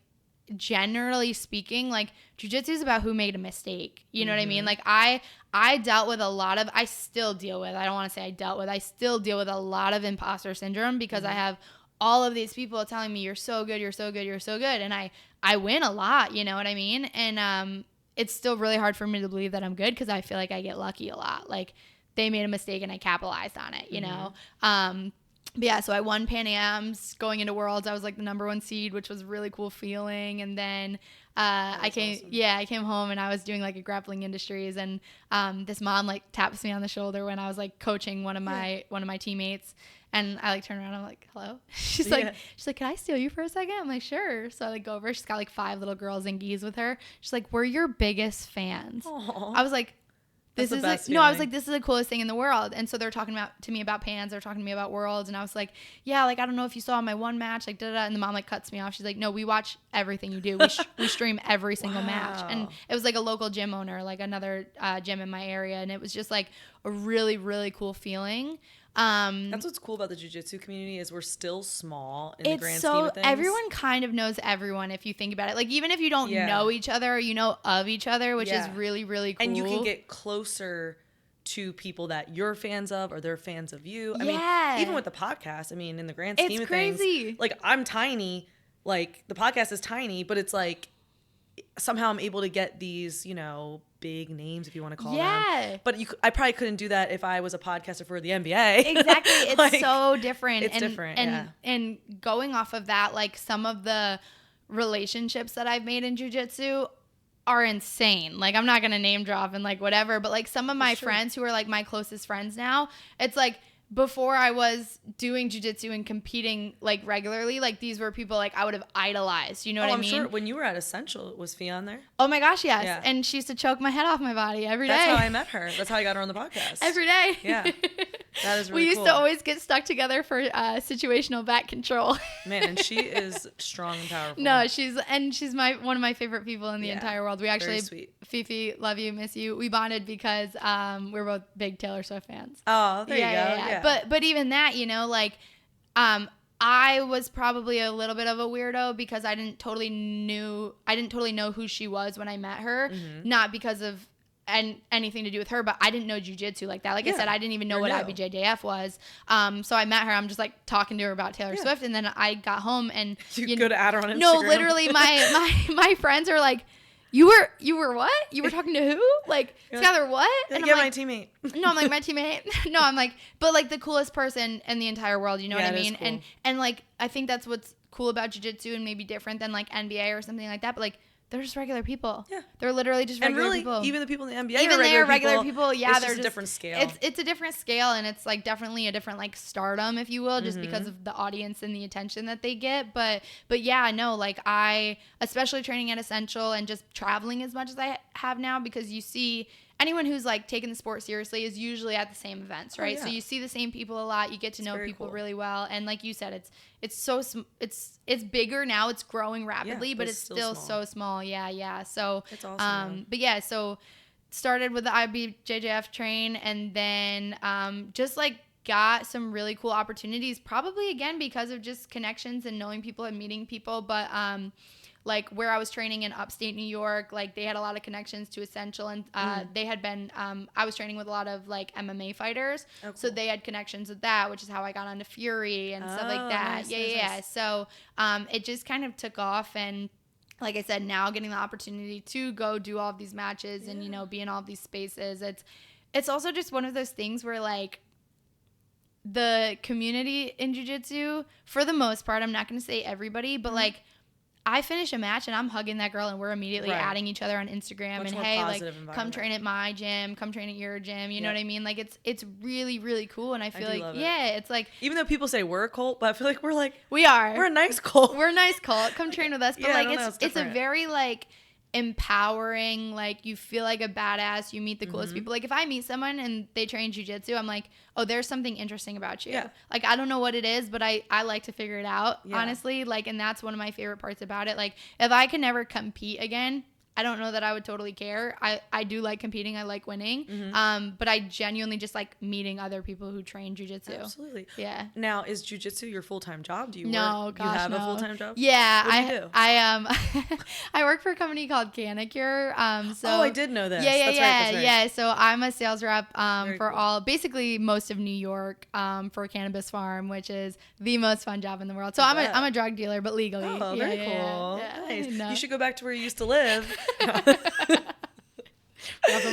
generally speaking, like jiu-jitsu is about who made a mistake. You know what I mean? Like I dealt with I still deal with a lot of imposter syndrome because I have all of these people telling me you're so good, you're so good, you're so good. And I win a lot, you know what I mean? And it's still really hard for me to believe that I'm good because I feel like I get lucky a lot. Like they made a mistake and I capitalized on it, you know? But yeah, so I won Pan Am's. Going into Worlds, I was like the #1 seed, which was a really cool feeling. And then I came home and I was doing like a grappling industries, and this mom like taps me on the shoulder when I was like coaching one of my teammates, and I like turn around, I'm like, hello. She's like, can I steal you for a second? I'm like, sure. So I like go over. She's got like 5 little girls and geese with her. She's like, we're your biggest fans. Aww. I was like, this is like, no, I was like, this is the coolest thing in the world. And so they're talking to me about Pans, they're talking to me about Worlds, and I was like, yeah, like I don't know if you saw my one match, like and the mom like cuts me off. She's like, no, we watch everything you do. We stream every single match. And it was like a local gym owner, like another gym in my area, and it was just like a really, really cool feeling. That's what's cool about the jiu-jitsu community is we're still small in the grand scheme of things. Everyone kind of knows everyone if you think about it. Like even if you don't know each other, you know of each other, which is really, really cool. And you can get closer to people that you're fans of or they're fans of you. I mean, even with the podcast, I mean, in the grand scheme of things, like I'm tiny, like the podcast is tiny, but it's like somehow I'm able to get these, big names, if you want to call them. But I probably couldn't do that if I was a podcaster for the NBA. Exactly. It's like, so different. It's different, And going off of that, like some of the relationships that I've made in jiu-jitsu are insane. Like I'm not going to name drop and like whatever, but like some of my friends who are like my closest friends now, it's like before I was doing jiu-jitsu and competing like regularly, like these were people like I would have idolized. You know what I mean? I'm sure when you were at Essential, was Fee on there? Oh my gosh, yes. Yeah. And she used to choke my head off my body every day. That's how I met her. That's how I got her on the podcast. Every day. Yeah. That is really We used to always get stuck together for situational back control. Man, and she is strong and powerful. No, she's one of my favorite people in the entire world. We actually, very sweet. Fifi, love you, miss you. We bonded because we're both big Taylor Swift fans. Oh, there you go. Yeah. But even that, I was probably a little bit of a weirdo because I didn't totally know who she was when I met her, not because of anything to do with her, but I didn't know jiu-jitsu like that. Like I said, I didn't even know what IBJJF was. So I met her. I'm just like talking to her about Taylor Swift, and then I got home and you go to add her on Instagram. No, literally, my friends are like, You were what? You were talking to who? Like, Skylar, what? And I'm like, my teammate. No, I'm like, my teammate. No, I'm like, but like the coolest person in the entire world, you know what I mean? Cool. And like, I think that's what's cool about jiu-jitsu and maybe different than like NBA or something like that. But like, they're just regular people. Yeah. They're literally just regular people. Even the people in the NBA even they're regular people. Yeah, it's just a different scale. It's a different scale, and it's like definitely a different like stardom, if you will, just because of the audience and the attention that they get. But yeah, no, like I, especially training at Essential and just traveling as much as I have now, because you see anyone who's like taking the sport seriously is usually at the same events, right? Oh, yeah. So you see the same people a lot. You get to know people really well, and like you said, it's bigger now. It's growing rapidly, but it's still so small. Yeah. So it's awesome. But yeah, so started with the IBJJF train, and then just like got some really cool opportunities. Probably again because of just connections and knowing people and meeting people, but like where I was training in upstate New York, like they had a lot of connections to Essential, and they had been, I was training with a lot of like MMA fighters. Oh, cool. So they had connections with that, which is how I got onto Fury and stuff like that. Nice. So it just kind of took off, and like I said, now getting the opportunity to go do all of these matches and, be in all of these spaces. It's also just one of those things where like the community in jiu-jitsu, for the most part, I'm not going to say everybody, but like, I finish a match and I'm hugging that girl and we're immediately adding each other on Instagram Much and more hey, like environment. come train at my gym, come train at your gym. You know what I mean? Like it's really, really cool. And I feel it's like, even though people say we're a cult, but I feel like we're a nice cult. We're a nice cult. Come train with us. But it's a very like empowering, like you feel like a badass, you meet the coolest people. Like if I meet someone and they train jiu-jitsu, I'm like, oh, there's something interesting about you. Like I don't know what it is, but I like to figure it out, honestly. Like, and that's one of my favorite parts about it. Like if I could never compete again, I don't know that I would totally care. I do like competing. I like winning. But I genuinely just like meeting other people who train jiu-jitsu. Absolutely. Yeah. Now, is jiu-jitsu your full-time job? Do you no, work? You have a full-time job? Yeah. What do you do? I work for a company called Canicure. I did know this. That's right. Yeah. So I'm a sales rep for cool. basically most of New York for a cannabis farm, which is the most fun job in the world. So I'm a drug dealer, but legally. Oh, very cool. Yeah. Nice. You should go back to where you used to live. Rub them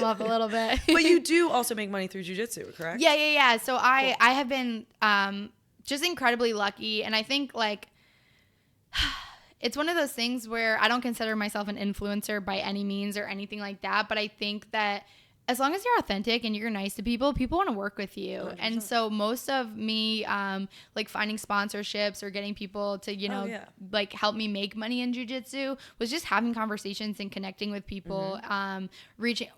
up a little bit. But you do also make money through jiu-jitsu, correct? Yeah. So I have been just incredibly lucky, and I think like it's one of those things where I don't consider myself an influencer by any means or anything like that, but I think that as long as you're authentic and you're nice to people want to work with you. 100%. And so most of me, like finding sponsorships or getting people to, like help me make money in jiu-jitsu was just having conversations and connecting with people, reaching,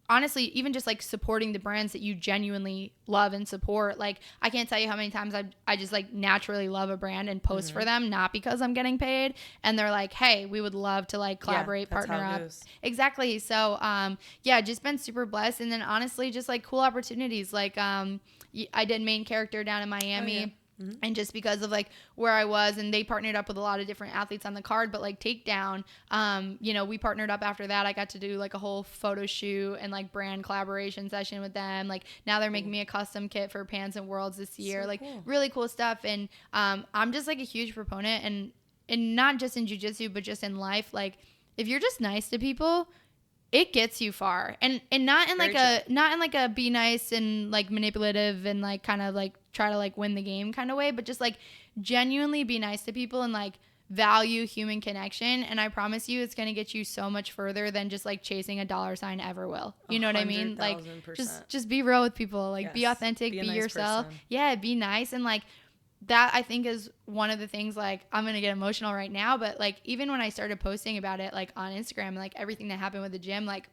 honestly, even just like supporting the brands that you genuinely love and support. Like I can't tell you how many times I just like naturally love a brand and post for them, not because I'm getting paid. And they're like, hey, we would love to like collaborate, partner up. Exactly. So, just been super blessed. And then honestly, just like cool opportunities. Like, I did main character down in Miami. Oh, yeah. And just because of like where I was, and they partnered up with a lot of different athletes on the card, but like Takedown, we partnered up after that. I got to do like a whole photo shoot and like brand collaboration session with them. Like now they're making me a custom kit for Pans and Worlds this year. So like cool. Really cool stuff. And I'm just like a huge proponent, and not just in jiu-jitsu, but just in life. Like if you're just nice to people, it gets you far, and not in like a be nice and like manipulative and like kind of like try to like win the game kind of way, but just like genuinely be nice to people and like value human connection. And I promise you, it's gonna get you so much further than just like chasing a dollar sign ever will. You know what I mean? Like just be real with people. Like be authentic, be yourself. Person. Yeah, be nice. And like that I think is one of the things, like I'm going to get emotional right now, but like even when I started posting about it like on Instagram, like everything that happened with the gym, like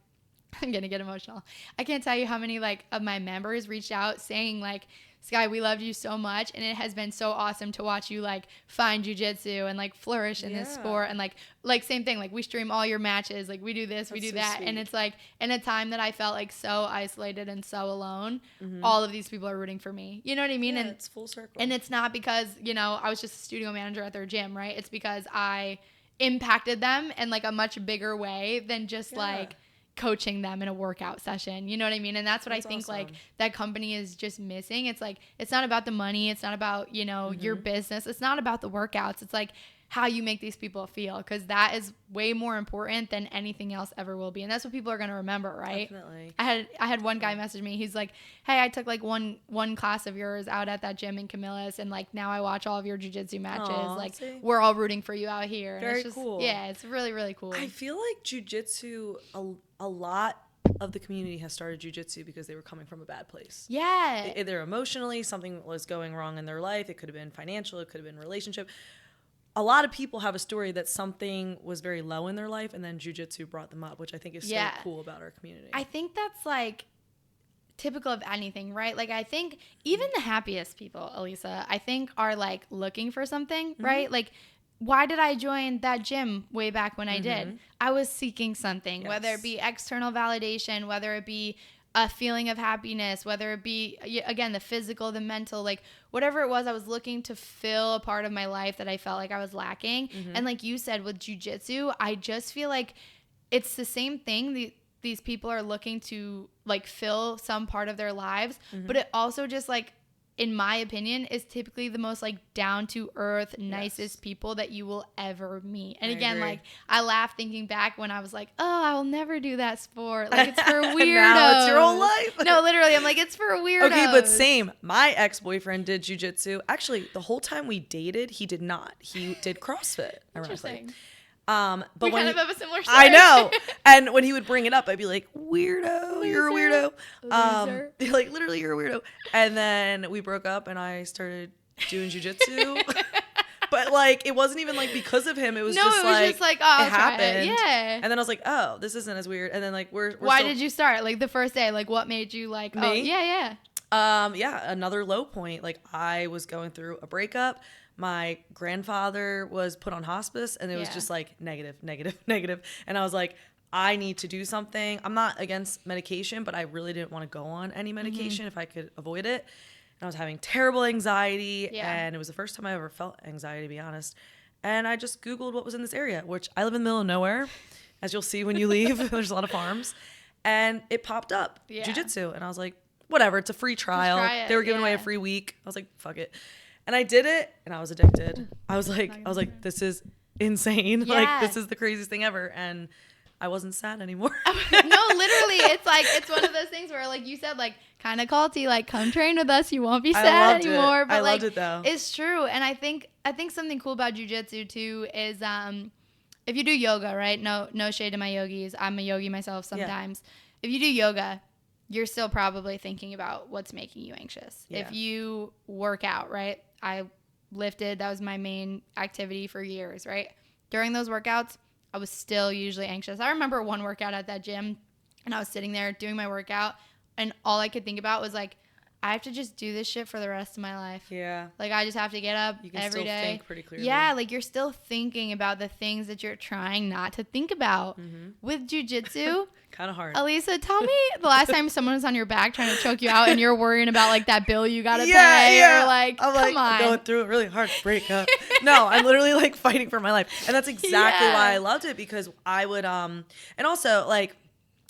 I'm going to get emotional. I can't tell you how many like of my members reached out saying like, Sky, we loved you so much, and it has been so awesome to watch you like find jiu-jitsu and like flourish in this sport. And like same thing, like we stream all your matches, like we do this, we do that. Sweet. And it's like in a time that I felt like so isolated and so alone, all of these people are rooting for me. You know what I mean? And it's full circle. And it's not because, I was just a studio manager at their gym, right? It's because I impacted them in like a much bigger way than just like coaching them in a workout session. You know what I mean? And that's what I think awesome. Like that company is just missing. It's like, it's not about the money. It's not about, your business. It's not about the workouts. It's like how you make these people feel, because that is way more important than anything else ever will be. And that's what people are going to remember, right? Definitely. I had one guy message me. He's like, hey, I took like one class of yours out at that gym in Camillus, and like now I watch all of your jiu-jitsu matches. Aww, like we're all rooting for you out here. Very and it's just, cool. Yeah, it's really, really cool. I feel like jiu-jitsu, a lot of the community has started jiu-jitsu because they were coming from a bad place. Yeah. Either emotionally, something was going wrong in their life. It could have been financial. It could have been relationship. A lot of people have a story that something was very low in their life, and then jiu-jitsu brought them up, which I think is so cool about our community. I think that's like typical of anything, right? Like I think even the happiest people, Elisa, I think are like looking for something, right? Like why did I join that gym way back when I did? I was seeking something, whether it be external validation, whether it be a feeling of happiness, whether it be, again, the physical, the mental, like whatever it was, I was looking to fill a part of my life that I felt like I was lacking. And like you said, with jiu-jitsu, I just feel like it's the same thing. These people are looking to like fill some part of their lives, but it also just like, in my opinion, is typically the most like down to earth, nicest people that you will ever meet. And again, like I laugh thinking back when I was like, oh, I will never do that sport. Like it's for weirdos. Now it's your whole life. No, literally, I'm like, it's for weirdos. Okay, but same. My ex-boyfriend did jiu-jitsu. Actually, the whole time we dated, he did not. He did CrossFit. Interesting. But we when kind of have a similar story. I know. And when he would bring it up, I'd be like, weirdo, you're a weirdo. Loser. Like literally you're a weirdo. And then we broke up and I started doing jiu-jitsu. But like it wasn't even like because of him. It was just like oh, it happened. Yeah. And then I was like, oh, this isn't as weird. And then like we're why did you start? Like the first day, like what made you like, Me? oh yeah. Yeah, another low point. Like I was going through a breakup. My grandfather was put on hospice and it was just like negative. And I was like, I need to do something. I'm not against medication, but I really didn't want to go on any medication if I could avoid it. And I was having terrible anxiety and it was the first time I ever felt anxiety, to be honest. And I just Googled what was in this area, which I live in the middle of nowhere. As you'll see when you leave, there's a lot of farms. And it popped up, jiu-jitsu. And I was like, whatever, it's a free trial. They were giving away a free week. I was like, fuck it. And I did it and I was addicted. I was like, this is insane. Yeah. Like, this is the craziest thing ever. And I wasn't sad anymore. No, literally. It's one of those things where, like you said, like kind of culty, like come train with us. You won't be sad anymore. But I like, loved it though. It's true. And I think something cool about jiu-jitsu too is if you do yoga, right? No shade to my yogis. I'm a yogi myself sometimes. Yeah. If you do yoga, you're still probably thinking about what's making you anxious. Yeah. If you work out, right? I lifted. That was my main activity for years, right? During those workouts, I was still usually anxious. I remember one workout at that gym, and I was sitting there doing my workout, and all I could think about was like, I have to just do this shit for the rest of my life. Yeah. Like, I just have to get up every day. You can still think pretty clearly. Yeah, like, you're still thinking about the things that you're trying not to think about. With jiu-jitsu. Kind of hard. Elisa, tell me the last time someone was on your back trying to choke you out and you're worrying about, like, that bill you got to pay. Yeah. Or, like, I'm come on. Going through a really hard breakup. No, I'm literally, like, fighting for my life. And that's exactly why I loved it, because I would, and also, like,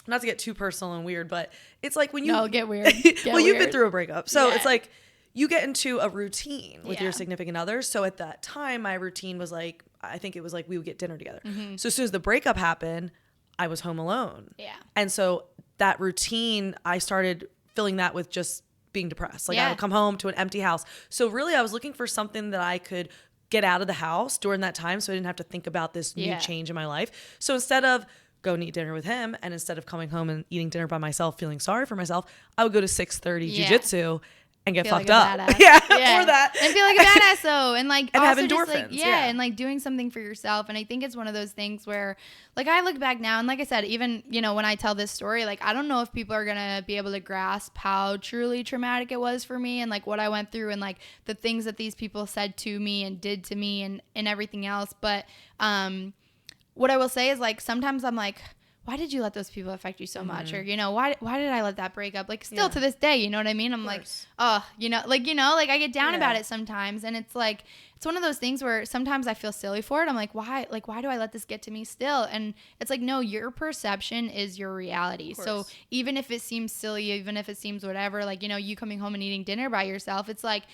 not to get too personal and weird, but it's like when you... No, get weird. You've been through a breakup. So it's like you get into a routine with your significant other. So at that time, my routine was like, I think it was like we would get dinner together. So as soon as the breakup happened, I was home alone. Yeah. And so that routine, I started filling that with just being depressed. Like I would come home to an empty house. So really I was looking for something that I could get out of the house during that time so I didn't have to think about this new change in my life. So instead of go and eat dinner with him, and instead of coming home and eating dinner by myself, feeling sorry for myself, I would go to 6:30 jiu-jitsu and get fucked up. Or that. And feel like a badass though. And like, and also have endorphins. Just, like, and like doing something for yourself. And I think it's one of those things where, like, I look back now and like I said, even, you know, when I tell this story, like, I don't know if people are going to be able to grasp how truly traumatic it was for me and like what I went through and like the things that these people said to me and did to me and everything else. But what I will say is like, sometimes I'm like, why did you let those people affect you so much? Or, you know, why did I let that break up? Like, still to this day, you know what I mean? I'm like, oh, you know, like I get down about it sometimes. And it's like, it's one of those things where sometimes I feel silly for it. I'm like, why do I let this get to me still? And it's like, no, your perception is your reality. So even if it seems silly, even if it seems whatever, like, you know, you coming home and eating dinner by yourself, it's like,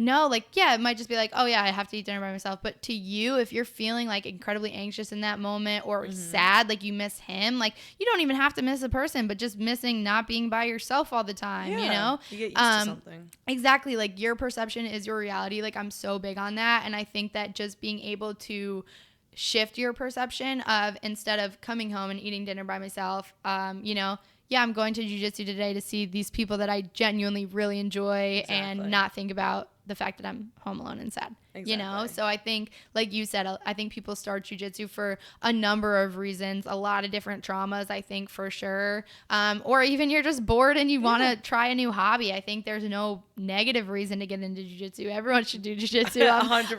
no, like, yeah, it might just be like, oh, yeah, I have to eat dinner by myself. But to you, if you're feeling, like, incredibly anxious in that moment or sad, like, you miss him, like, you don't even have to miss a person, but just missing not being by yourself all the time, you know? You get used to something. Exactly. Like, your perception is your reality. Like, I'm so big on that. And I think that just being able to shift your perception of instead of coming home and eating dinner by myself, you know, yeah, I'm going to jiu-jitsu today to see these people that I genuinely really enjoy and not think about the fact that I'm home alone and sad, you know? So I think, like you said, I think people start jiu-jitsu for a number of reasons, a lot of different traumas, I think, for sure. Or even you're just bored and you want to try a new hobby. I think there's no negative reason to get into jiu-jitsu. Everyone should do jiu-jitsu. 100%.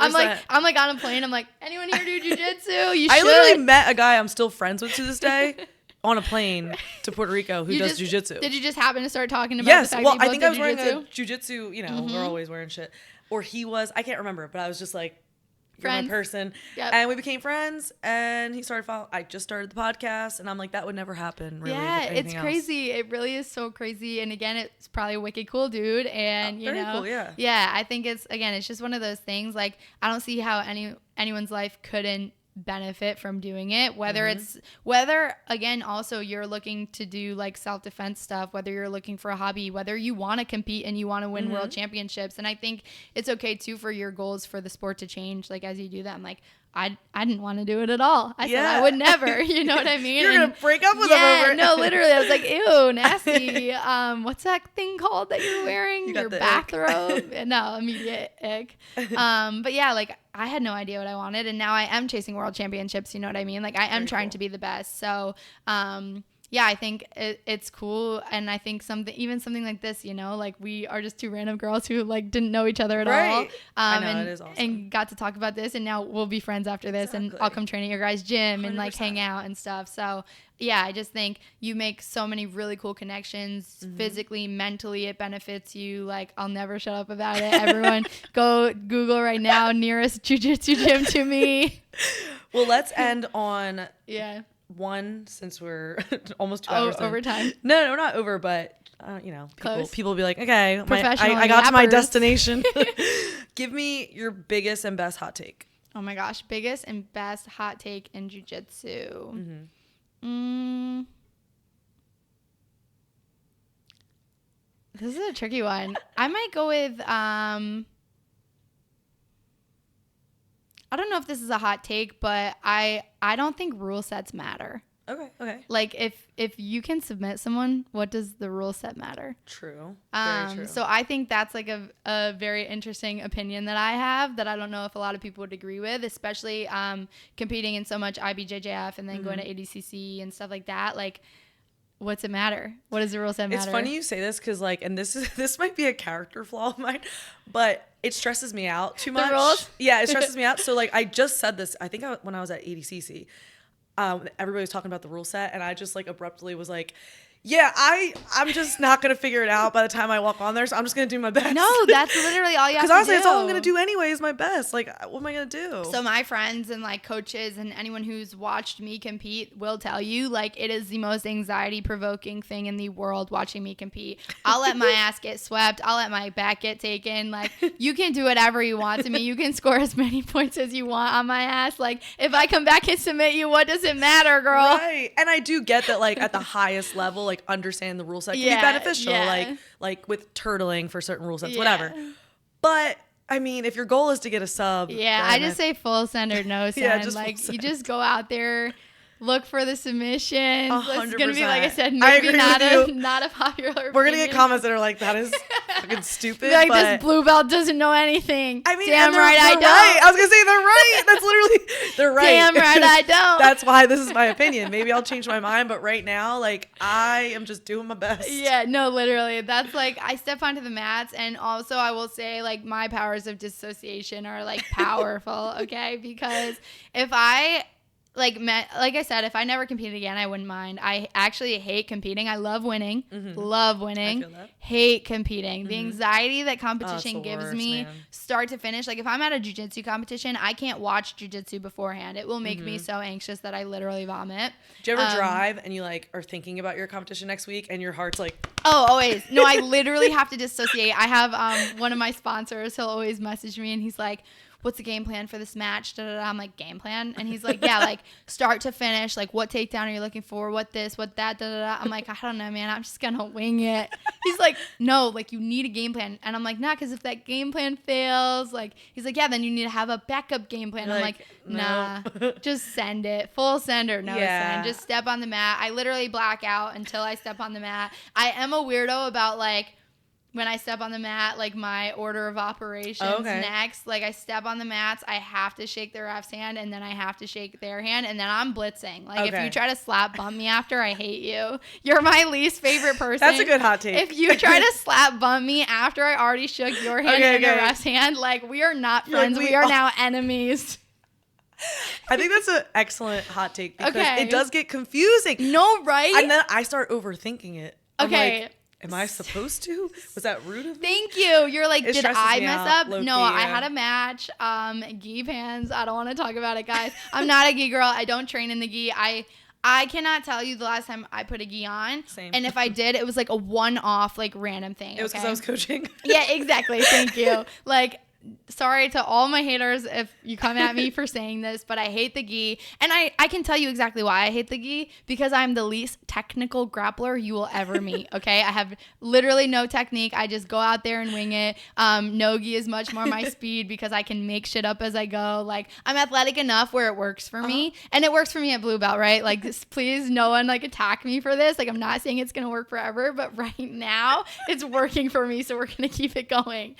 I'm like on a plane. I'm like, anyone here do jiu-jitsu? You should. I literally met a guy I'm still friends with to this day. On a plane to Puerto Rico who does jiu-jitsu. Did you just happen to start talking about the fact that you I think I was jiu-jitsu? wearing a jiu-jitsu, you know, we're always wearing shit. Or he was, I can't remember, but I was just like, you're my person. Yep. And we became friends and he started following, I just started the podcast and I'm like, that would never happen really. Yeah, it's crazy. It really is so crazy. And again, it's probably a wicked cool dude. And you know, cool, yeah. Yeah, I think it's just one of those things. Like, I don't see how anyone's life couldn't benefit from doing it, whether again also you're looking to do like self-defense stuff, whether you're looking for a hobby, whether you want to compete and you want to win world championships. And I think it's okay too for your goals for the sport to change, like as you do that. I'm like, I didn't want to do it at all. I said I would never. You know what I mean? You're going to break up with them over it. No, literally. I was like, ew, nasty. What's that thing called that you're wearing? Your bathrobe? No, immediate ick. But yeah, like I had no idea what I wanted. And now I am chasing world championships. You know what I mean? Like I am trying to be the best. So, yeah, I think it's cool. And I think something like this, you know, like we are just two random girls who like didn't know each other at all. I know, it is awesome. And got to talk about this. And now we'll be friends after this. And I'll come train at your guys' gym 100%. And like hang out and stuff. So yeah, I just think you make so many really cool connections physically, mentally. It benefits you. Like I'll never shut up about it. Everyone go Google right now, nearest jiu-jitsu gym to me. Well, let's end on one, since we're almost 2 hours over time. No, we're not over, but you know, people will be like, okay, I got to my destination. Give me your biggest and best hot take. Oh my gosh, biggest and best hot take in jiu-jitsu. This is a tricky one. I might go with I don't know if this is a hot take, but I don't think rule sets matter. Okay. Like if you can submit someone, what does the rule set matter? True. Very true. So I think that's like a very interesting opinion that I have that I don't know if a lot of people would agree with, especially competing in so much IBJJF and then going to ADCC and stuff like that. Like, what's it matter? What does the rule set matter? It's funny you say this because like, and this might be a character flaw of mine, but it stresses me out too much. The rules? Yeah, it stresses me out. So like, I just said this, I think when I was at ADCC, everybody was talking about the rule set and I just like abruptly was like, yeah, I'm just not going to figure it out by the time I walk on there. So I'm just going to do my best. No, that's literally all you have to do. Because honestly, that's all I'm going to do anyway is my best. Like, what am I going to do? So my friends and like coaches and anyone who's watched me compete will tell you, like, it is the most anxiety provoking thing in the world watching me compete. I'll let my ass get swept. I'll let my back get taken. Like, you can do whatever you want to me. You can score as many points as you want on my ass. Like, if I come back and submit you, what does it matter, girl? Right. And I do get that, like, at the highest level, like understand the rule set can be beneficial, like with turtling for certain rule sets, whatever. But I mean, if your goal is to get a sub, I just say full send or no send. You just go out there, look for the submissions. 100%. It's gonna be, like I said, maybe not a popular. We're gonna get comments that are like, that is fucking stupid. Like, this blue belt doesn't know anything. I mean, damn they're right I don't. Right. I was gonna say they're right. That's literally they're right. Damn right I don't. That's why this is my opinion. Maybe I'll change my mind, but right now, like, I am just doing my best. Yeah, no, literally. That's like, I step onto the mats, and also I will say, like, my powers of dissociation are like powerful. Okay, because if I like I said, if I never competed again, I wouldn't mind. I actually hate competing. I love winning. Love winning. I feel that. Hate competing. The anxiety that competition gives me, start to finish. Like, if I'm at a jiu-jitsu competition, I can't watch jiu-jitsu beforehand. It will make me so anxious that I literally vomit. Do you ever drive and you like are thinking about your competition next week and your heart's like, oh, always. No, I literally have to dissociate. I have one of my sponsors, he'll always message me and he's like, what's the game plan for this match? I'm like, game plan? And he's like, yeah, like start to finish. Like, what takedown are you looking for? What this, what that, I'm like, I don't know, man. I'm just going to wing it. He's like, no, like you need a game plan. And I'm like, nah, because if that game plan fails, like, he's like, yeah, then you need to have a backup game plan. I'm like, nah, just send it. Full send or no send. Just step on the mat. I literally black out until I step on the mat. I am a weirdo about like, when I step on the mat, like my order of operations next, like I step on the mats, I have to shake the ref's hand and then I have to shake their hand and then I'm blitzing. Like if you try to slap bump me after, I hate you. You're my least favorite person. That's a good hot take. If you try to slap bump me after I already shook your hand and the ref's hand, like we are not friends. Like, we are now enemies. I think that's an excellent hot take because it does get confusing. No, right? And then I start overthinking it. I'm like, am I supposed to? Was that rude of me? Thank you. You're like, did I mess up? No, I had a match. Gi pants. I don't want to talk about it, guys. I'm not a gi girl. I don't train in the gi. I cannot tell you the last time I put a gi on. Same. And if I did, it was like a one-off, like random thing. It was because I was coaching. Yeah, exactly. Thank you. Like, sorry to all my haters if you come at me for saying this, but I hate the gi. And I can tell you exactly why I hate the gi, because I'm the least technical grappler you will ever meet. Okay. I have literally no technique. I just go out there and wing it. No gi is much more my speed because I can make shit up as I go. Like, I'm athletic enough where it works for me, and it works for me at blue belt, right? Like, please, no one like attack me for this. Like, I'm not saying it's going to work forever, but right now it's working for me. So we're going to keep it going.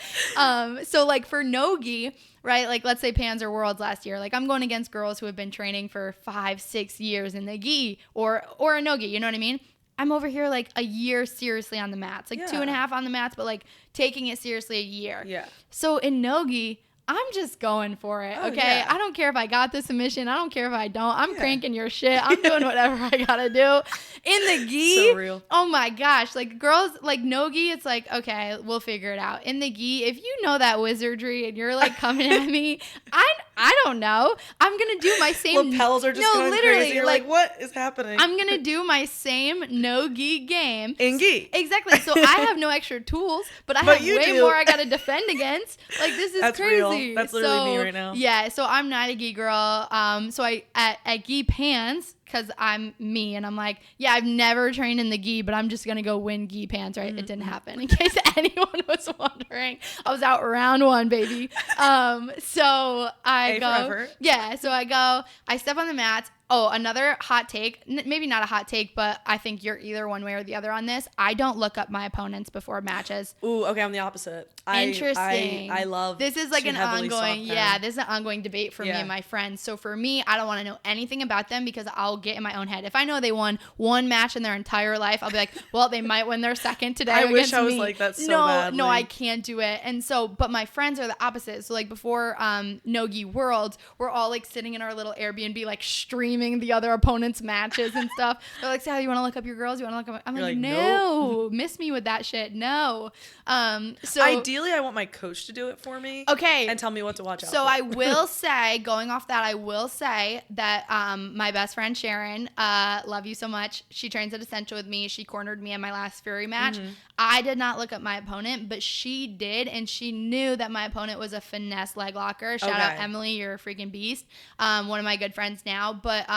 So like for no-gi, right? Like, let's say Pans or Worlds last year. Like, I'm going against girls who have been training for 5-6 years in the gi or a no-gi. You know what I mean? I'm over here like a year seriously on the mats, like 2.5 on the mats, but like taking it seriously a year. Yeah. So in no-gi, I'm just going for it, okay? Yeah. I don't care if I got the submission. I don't care if I don't. I'm cranking your shit. I'm doing whatever I gotta do. In the gi, so real. Oh my gosh. Like, girls, like, no gi, it's like, okay, we'll figure it out. In the gi, if you know that wizardry and you're, like, coming at me, I don't know. I'm gonna do my same. Lapels are just going crazy. You're like, what is happening? I'm gonna do my same no-gi game. In gi. Exactly. So I have no extra tools, but I have way more I gotta defend against. Like, this is That's crazy. Real. That's literally me right now. Yeah, so I'm not a gi girl. So I at gi pans, because I'm me, and I'm like, yeah, I've never trained in the gi, but I'm just gonna go win gi pants, right? It didn't happen. In case anyone was wondering, I was out round 1, baby. So I go, yeah. So I step on the mats. Oh, another hot take, maybe not a hot take, but I think you're either one way or the other on this. I don't look up my opponents before matches. Ooh, okay, I'm the opposite. Interesting. I love this is like an ongoing, this is an ongoing debate for me and my friends. So for me, I don't want to know anything about them because I'll get in my own head. If I know they won one match in their entire life, I'll be like, well, they might win their second today. I wish I was like that so badly. No, I can't do it. And so, but my friends are the opposite. So like before no-gi Worlds, we're all like sitting in our little Airbnb, like streaming the other opponents' matches and stuff. They're like, Sally, you want to look up your girls? You want to look up? I'm like, no, miss me with that shit. No. So ideally, I want my coach to do it for me. Okay. And tell me what to watch out so for. I will say, going off that, I will say that my best friend Sharon, love you so much. She trains at Essential with me. She cornered me in my last Fury match. I did not look up my opponent, but she did, and she knew that my opponent was a finesse leg locker. Shout out Emily, you're a freaking beast. One of my good friends now, but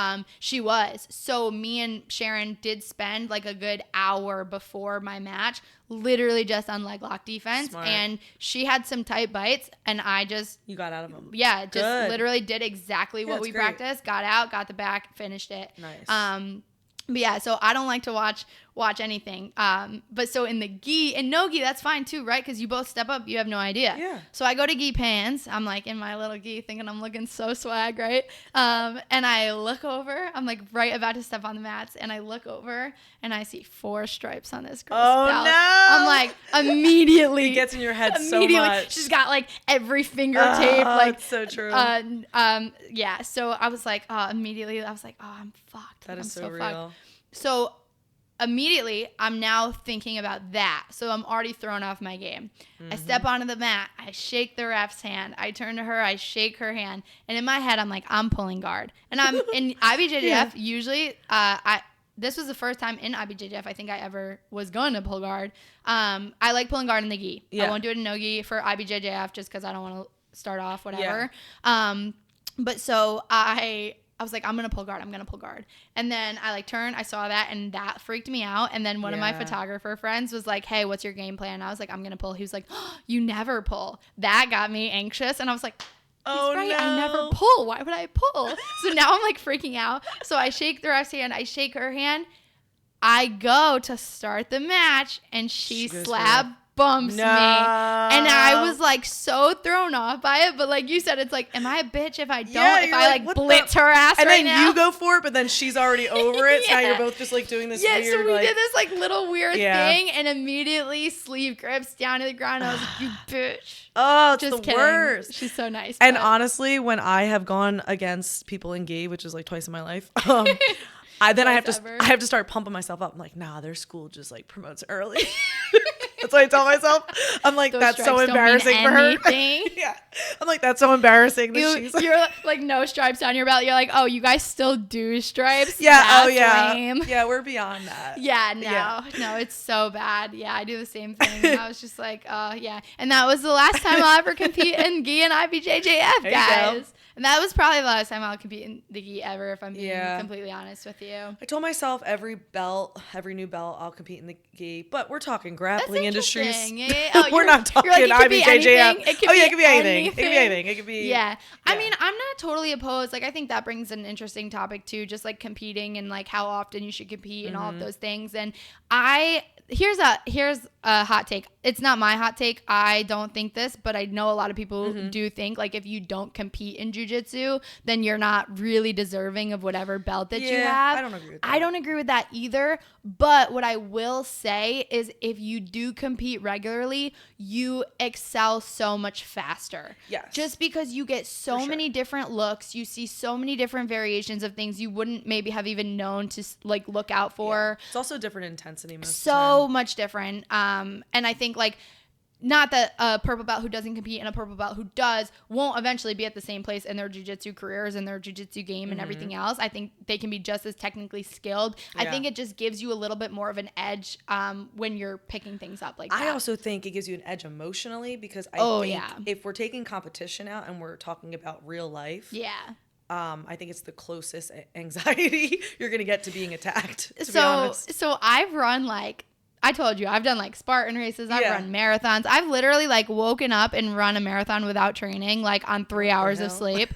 she was. So me and Sharon did spend like a good hour before my match literally just on leg lock defense. Smart. And she had some tight bites, and I just... You got out of them. Yeah, just literally did exactly what we practiced. Got out, got the back, finished it. Nice. But yeah, so I don't like to watch anything. But so in the gi and no gi, that's fine too, right? Because you both step up, you have no idea. Yeah. So I go to gi pans. I'm like in my little gi, thinking I'm looking so swag, right? And I look over. I'm like right about to step on the mats, and I look over and I see 4 stripes on this girl's belt. No! I'm like immediately. It gets in your head so much. She's got like every finger tape. Like it's so true. Yeah. So I was like, immediately I was like, oh, I'm fucked. That is so real. Fucked. So immediately I'm now thinking about that. So I'm already thrown off my game. I step onto the mat. I shake the ref's hand. I turn to her. I shake her hand. And in my head, I'm like, I'm pulling guard. And I'm in IBJJF. Usually, this was the first time in IBJJF I think I ever was going to pull guard. I like pulling guard in the gi. I won't do it in no gi for IBJJF just because I don't want to start off whatever. But so I was like, I'm going to pull guard. And then I like turned, I saw that, and that freaked me out. And then one of my photographer friends was like, hey, what's your game plan? And I was like, I'm going to pull. He was like, oh, you never pull. That got me anxious. And I was like, he's right. No. I never pull. Why would I pull? So now I'm like freaking out. So I shake the ref's hand. I shake her hand. I go to start the match, and she slab bumps me. And I was like so thrown off by it, but like you said, it's like, am I a bitch if I don't? If I like blitz her ass and right now? And then you go for it, but then she's already over it. So now you're both just like doing this weird. So we did this like little weird thing, and immediately sleeve grips down to the ground. I was like, you bitch. Oh, it's just the worst. She's so nice. And honestly, when I have gone against people in gi, which is like twice in my life, I have to start pumping myself up. I'm like, nah, their school just like promotes early. That's what I tell myself. I'm like, that's so embarrassing for her. Yeah. I'm like, that's so embarrassing. You're like, no stripes down your belt. You're like, oh, you guys still do stripes? Yeah. That's oh, yeah. lame. Yeah, we're beyond that. Yeah, no, it's so bad. Yeah, I do the same thing. And I was just like, yeah. And that was the last time I'll ever compete in gi and IBJJF, guys. And that was probably the last time I'll compete in the gi ever, if I'm being completely honest with you. I told myself every new belt, I'll compete in the gi. But we're talking grappling industries. Yeah. Oh, we're not talking IBJJF. It could be anything. It could be anything. It could be. Yeah. I mean, I'm not totally opposed. Like, I think that brings an interesting topic too, just like competing and like how often you should compete and all of those things. And here's a hot take. It's not my hot take. I don't think this, but I know a lot of people do think like if you don't compete in jiu-jitsu, then you're not really deserving of whatever belt that you have. I don't agree with that. I don't agree with that either. But what I will say is if you do compete regularly, you excel so much faster. Yes. Just because you get so many different looks, you see so many different variations of things you wouldn't maybe have even known to like look out for. Yeah. It's also different intensity most of the so time. Much different. And I think like not that a purple belt who doesn't compete and a purple belt who does won't eventually be at the same place in their jiu-jitsu careers and their jiu-jitsu game and everything else. I think they can be just as technically skilled. I think it just gives you a little bit more of an edge when you're picking things up like that. I also think it gives you an edge emotionally because I think if we're taking competition out and we're talking about real life, I think it's the closest anxiety you're going to get to being attacked, to be honest. So I've run like, I told you, I've done like Spartan races. I've run marathons. I've literally like woken up and run a marathon without training, like on 3 hours of sleep.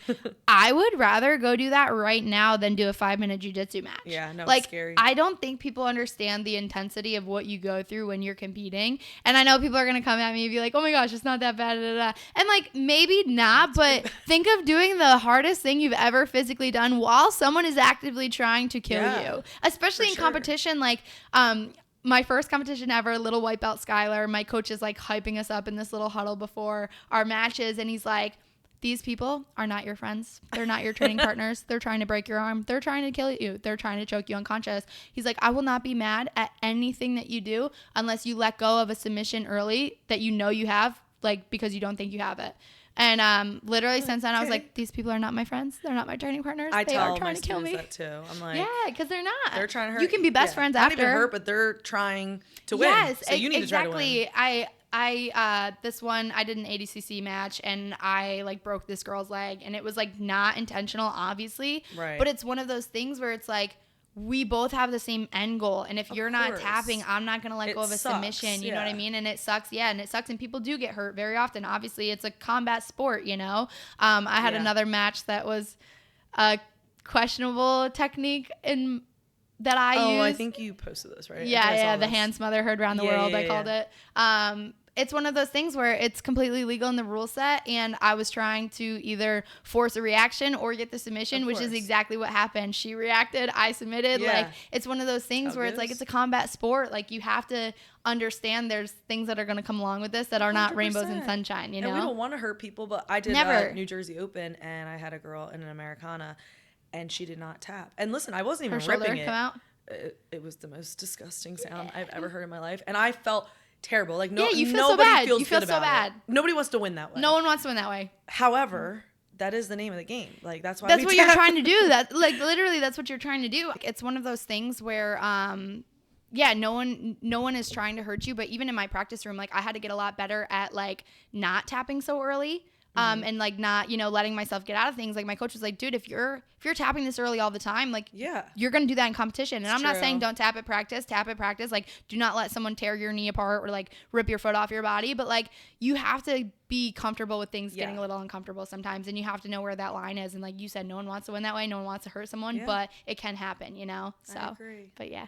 I would rather go do that right now than do a 5-minute jiu-jitsu match. Yeah, no, like, it's scary. I don't think people understand the intensity of what you go through when you're competing. And I know people are going to come at me and be like, oh my gosh, it's not that bad. And like, maybe not, but think of doing the hardest thing you've ever physically done while someone is actively trying to kill you. Especially in competition, like, my first competition ever, little white belt Skylar, my coach is like hyping us up in this little huddle before our matches. And he's like, these people are not your friends. They're not your training partners. They're trying to break your arm. They're trying to kill you. They're trying to choke you unconscious. He's like, I will not be mad at anything that you do unless you let go of a submission early that you know you have, like because you don't think you have it. And literally since then, I was like, these people are not my friends. They're not my training partners. They are trying to kill me. That too. I'm like, yeah, because they're not. They're trying to hurt. You can be best friends after. Not even hurt, but they're trying to win. Yes, so you need to try to win. I this one, I did an ADCC match and I like broke this girl's leg and it was like not intentional, obviously. Right. But it's one of those things where it's like, we both have the same end goal. And if you're not tapping, I'm not going to let go of a submission. You know what I mean? And it sucks. Yeah. And it sucks. And people do get hurt very often. Obviously, it's a combat sport, you know? I had another match that was a questionable technique that I used. Oh, I think you posted this, right? Yeah. The hand smother heard around the world, I called it. It's one of those things where it's completely legal in the rule set, and I was trying to either force a reaction or get the submission, which is exactly what happened. She reacted, I submitted. Yeah. Like, it's one of those things where it's like it's a combat sport. Like, you have to understand there's things that are going to come along with this that are not 100%. Rainbows and sunshine, you know? And we don't want to hurt people, but I did New Jersey Open, and I had a girl in an Americana, and she did not tap. And listen, I wasn't even ripping it. Come out? It was the most disgusting sound I've ever heard in my life, and I felt terrible. Like, you feel nobody so bad. feels you feel good so about bad. it. Nobody wants to win that way. No one wants to win that way. However, that is the name of the game. Like, that's why that's what you're trying to do. That, like, literally, that's what you're trying to do. Like, it's one of those things where, no one is trying to hurt you. But even in my practice room, like, I had to get a lot better at like not tapping so early. And like not, letting myself get out of things. Like, my coach was like, dude, if you're tapping this early all the time, like, you're going to do that in competition. And I'm not saying don't tap at practice. Like, do not let someone tear your knee apart or like rip your foot off your body. But like, you have to be comfortable with things getting a little uncomfortable sometimes. And you have to know where that line is. And like you said, no one wants to win that way. No one wants to hurt someone, but it can happen, So, I agree. But yeah.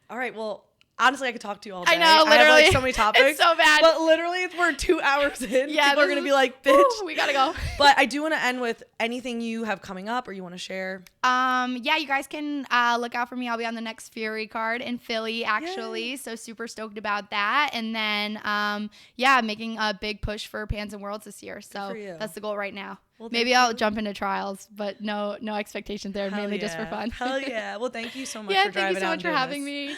All right. Well, honestly, I could talk to you all day. I know, literally. I have like so many topics. It's so bad. But literally, we're 2 hours in. Yeah, people are going to be like, bitch. We got to go. But I do want to end with anything you have coming up or you want to share. You guys can look out for me. I'll be on the next Fury card in Philly, actually. Yay. So super stoked about that. And then, making a big push for Pans and Worlds this year. So that's the goal right now. Well, maybe I'll jump into trials, but no expectations there. Mainly just for fun. Hell yeah. Well, thank you so much for driving out. Thank you so much for having me.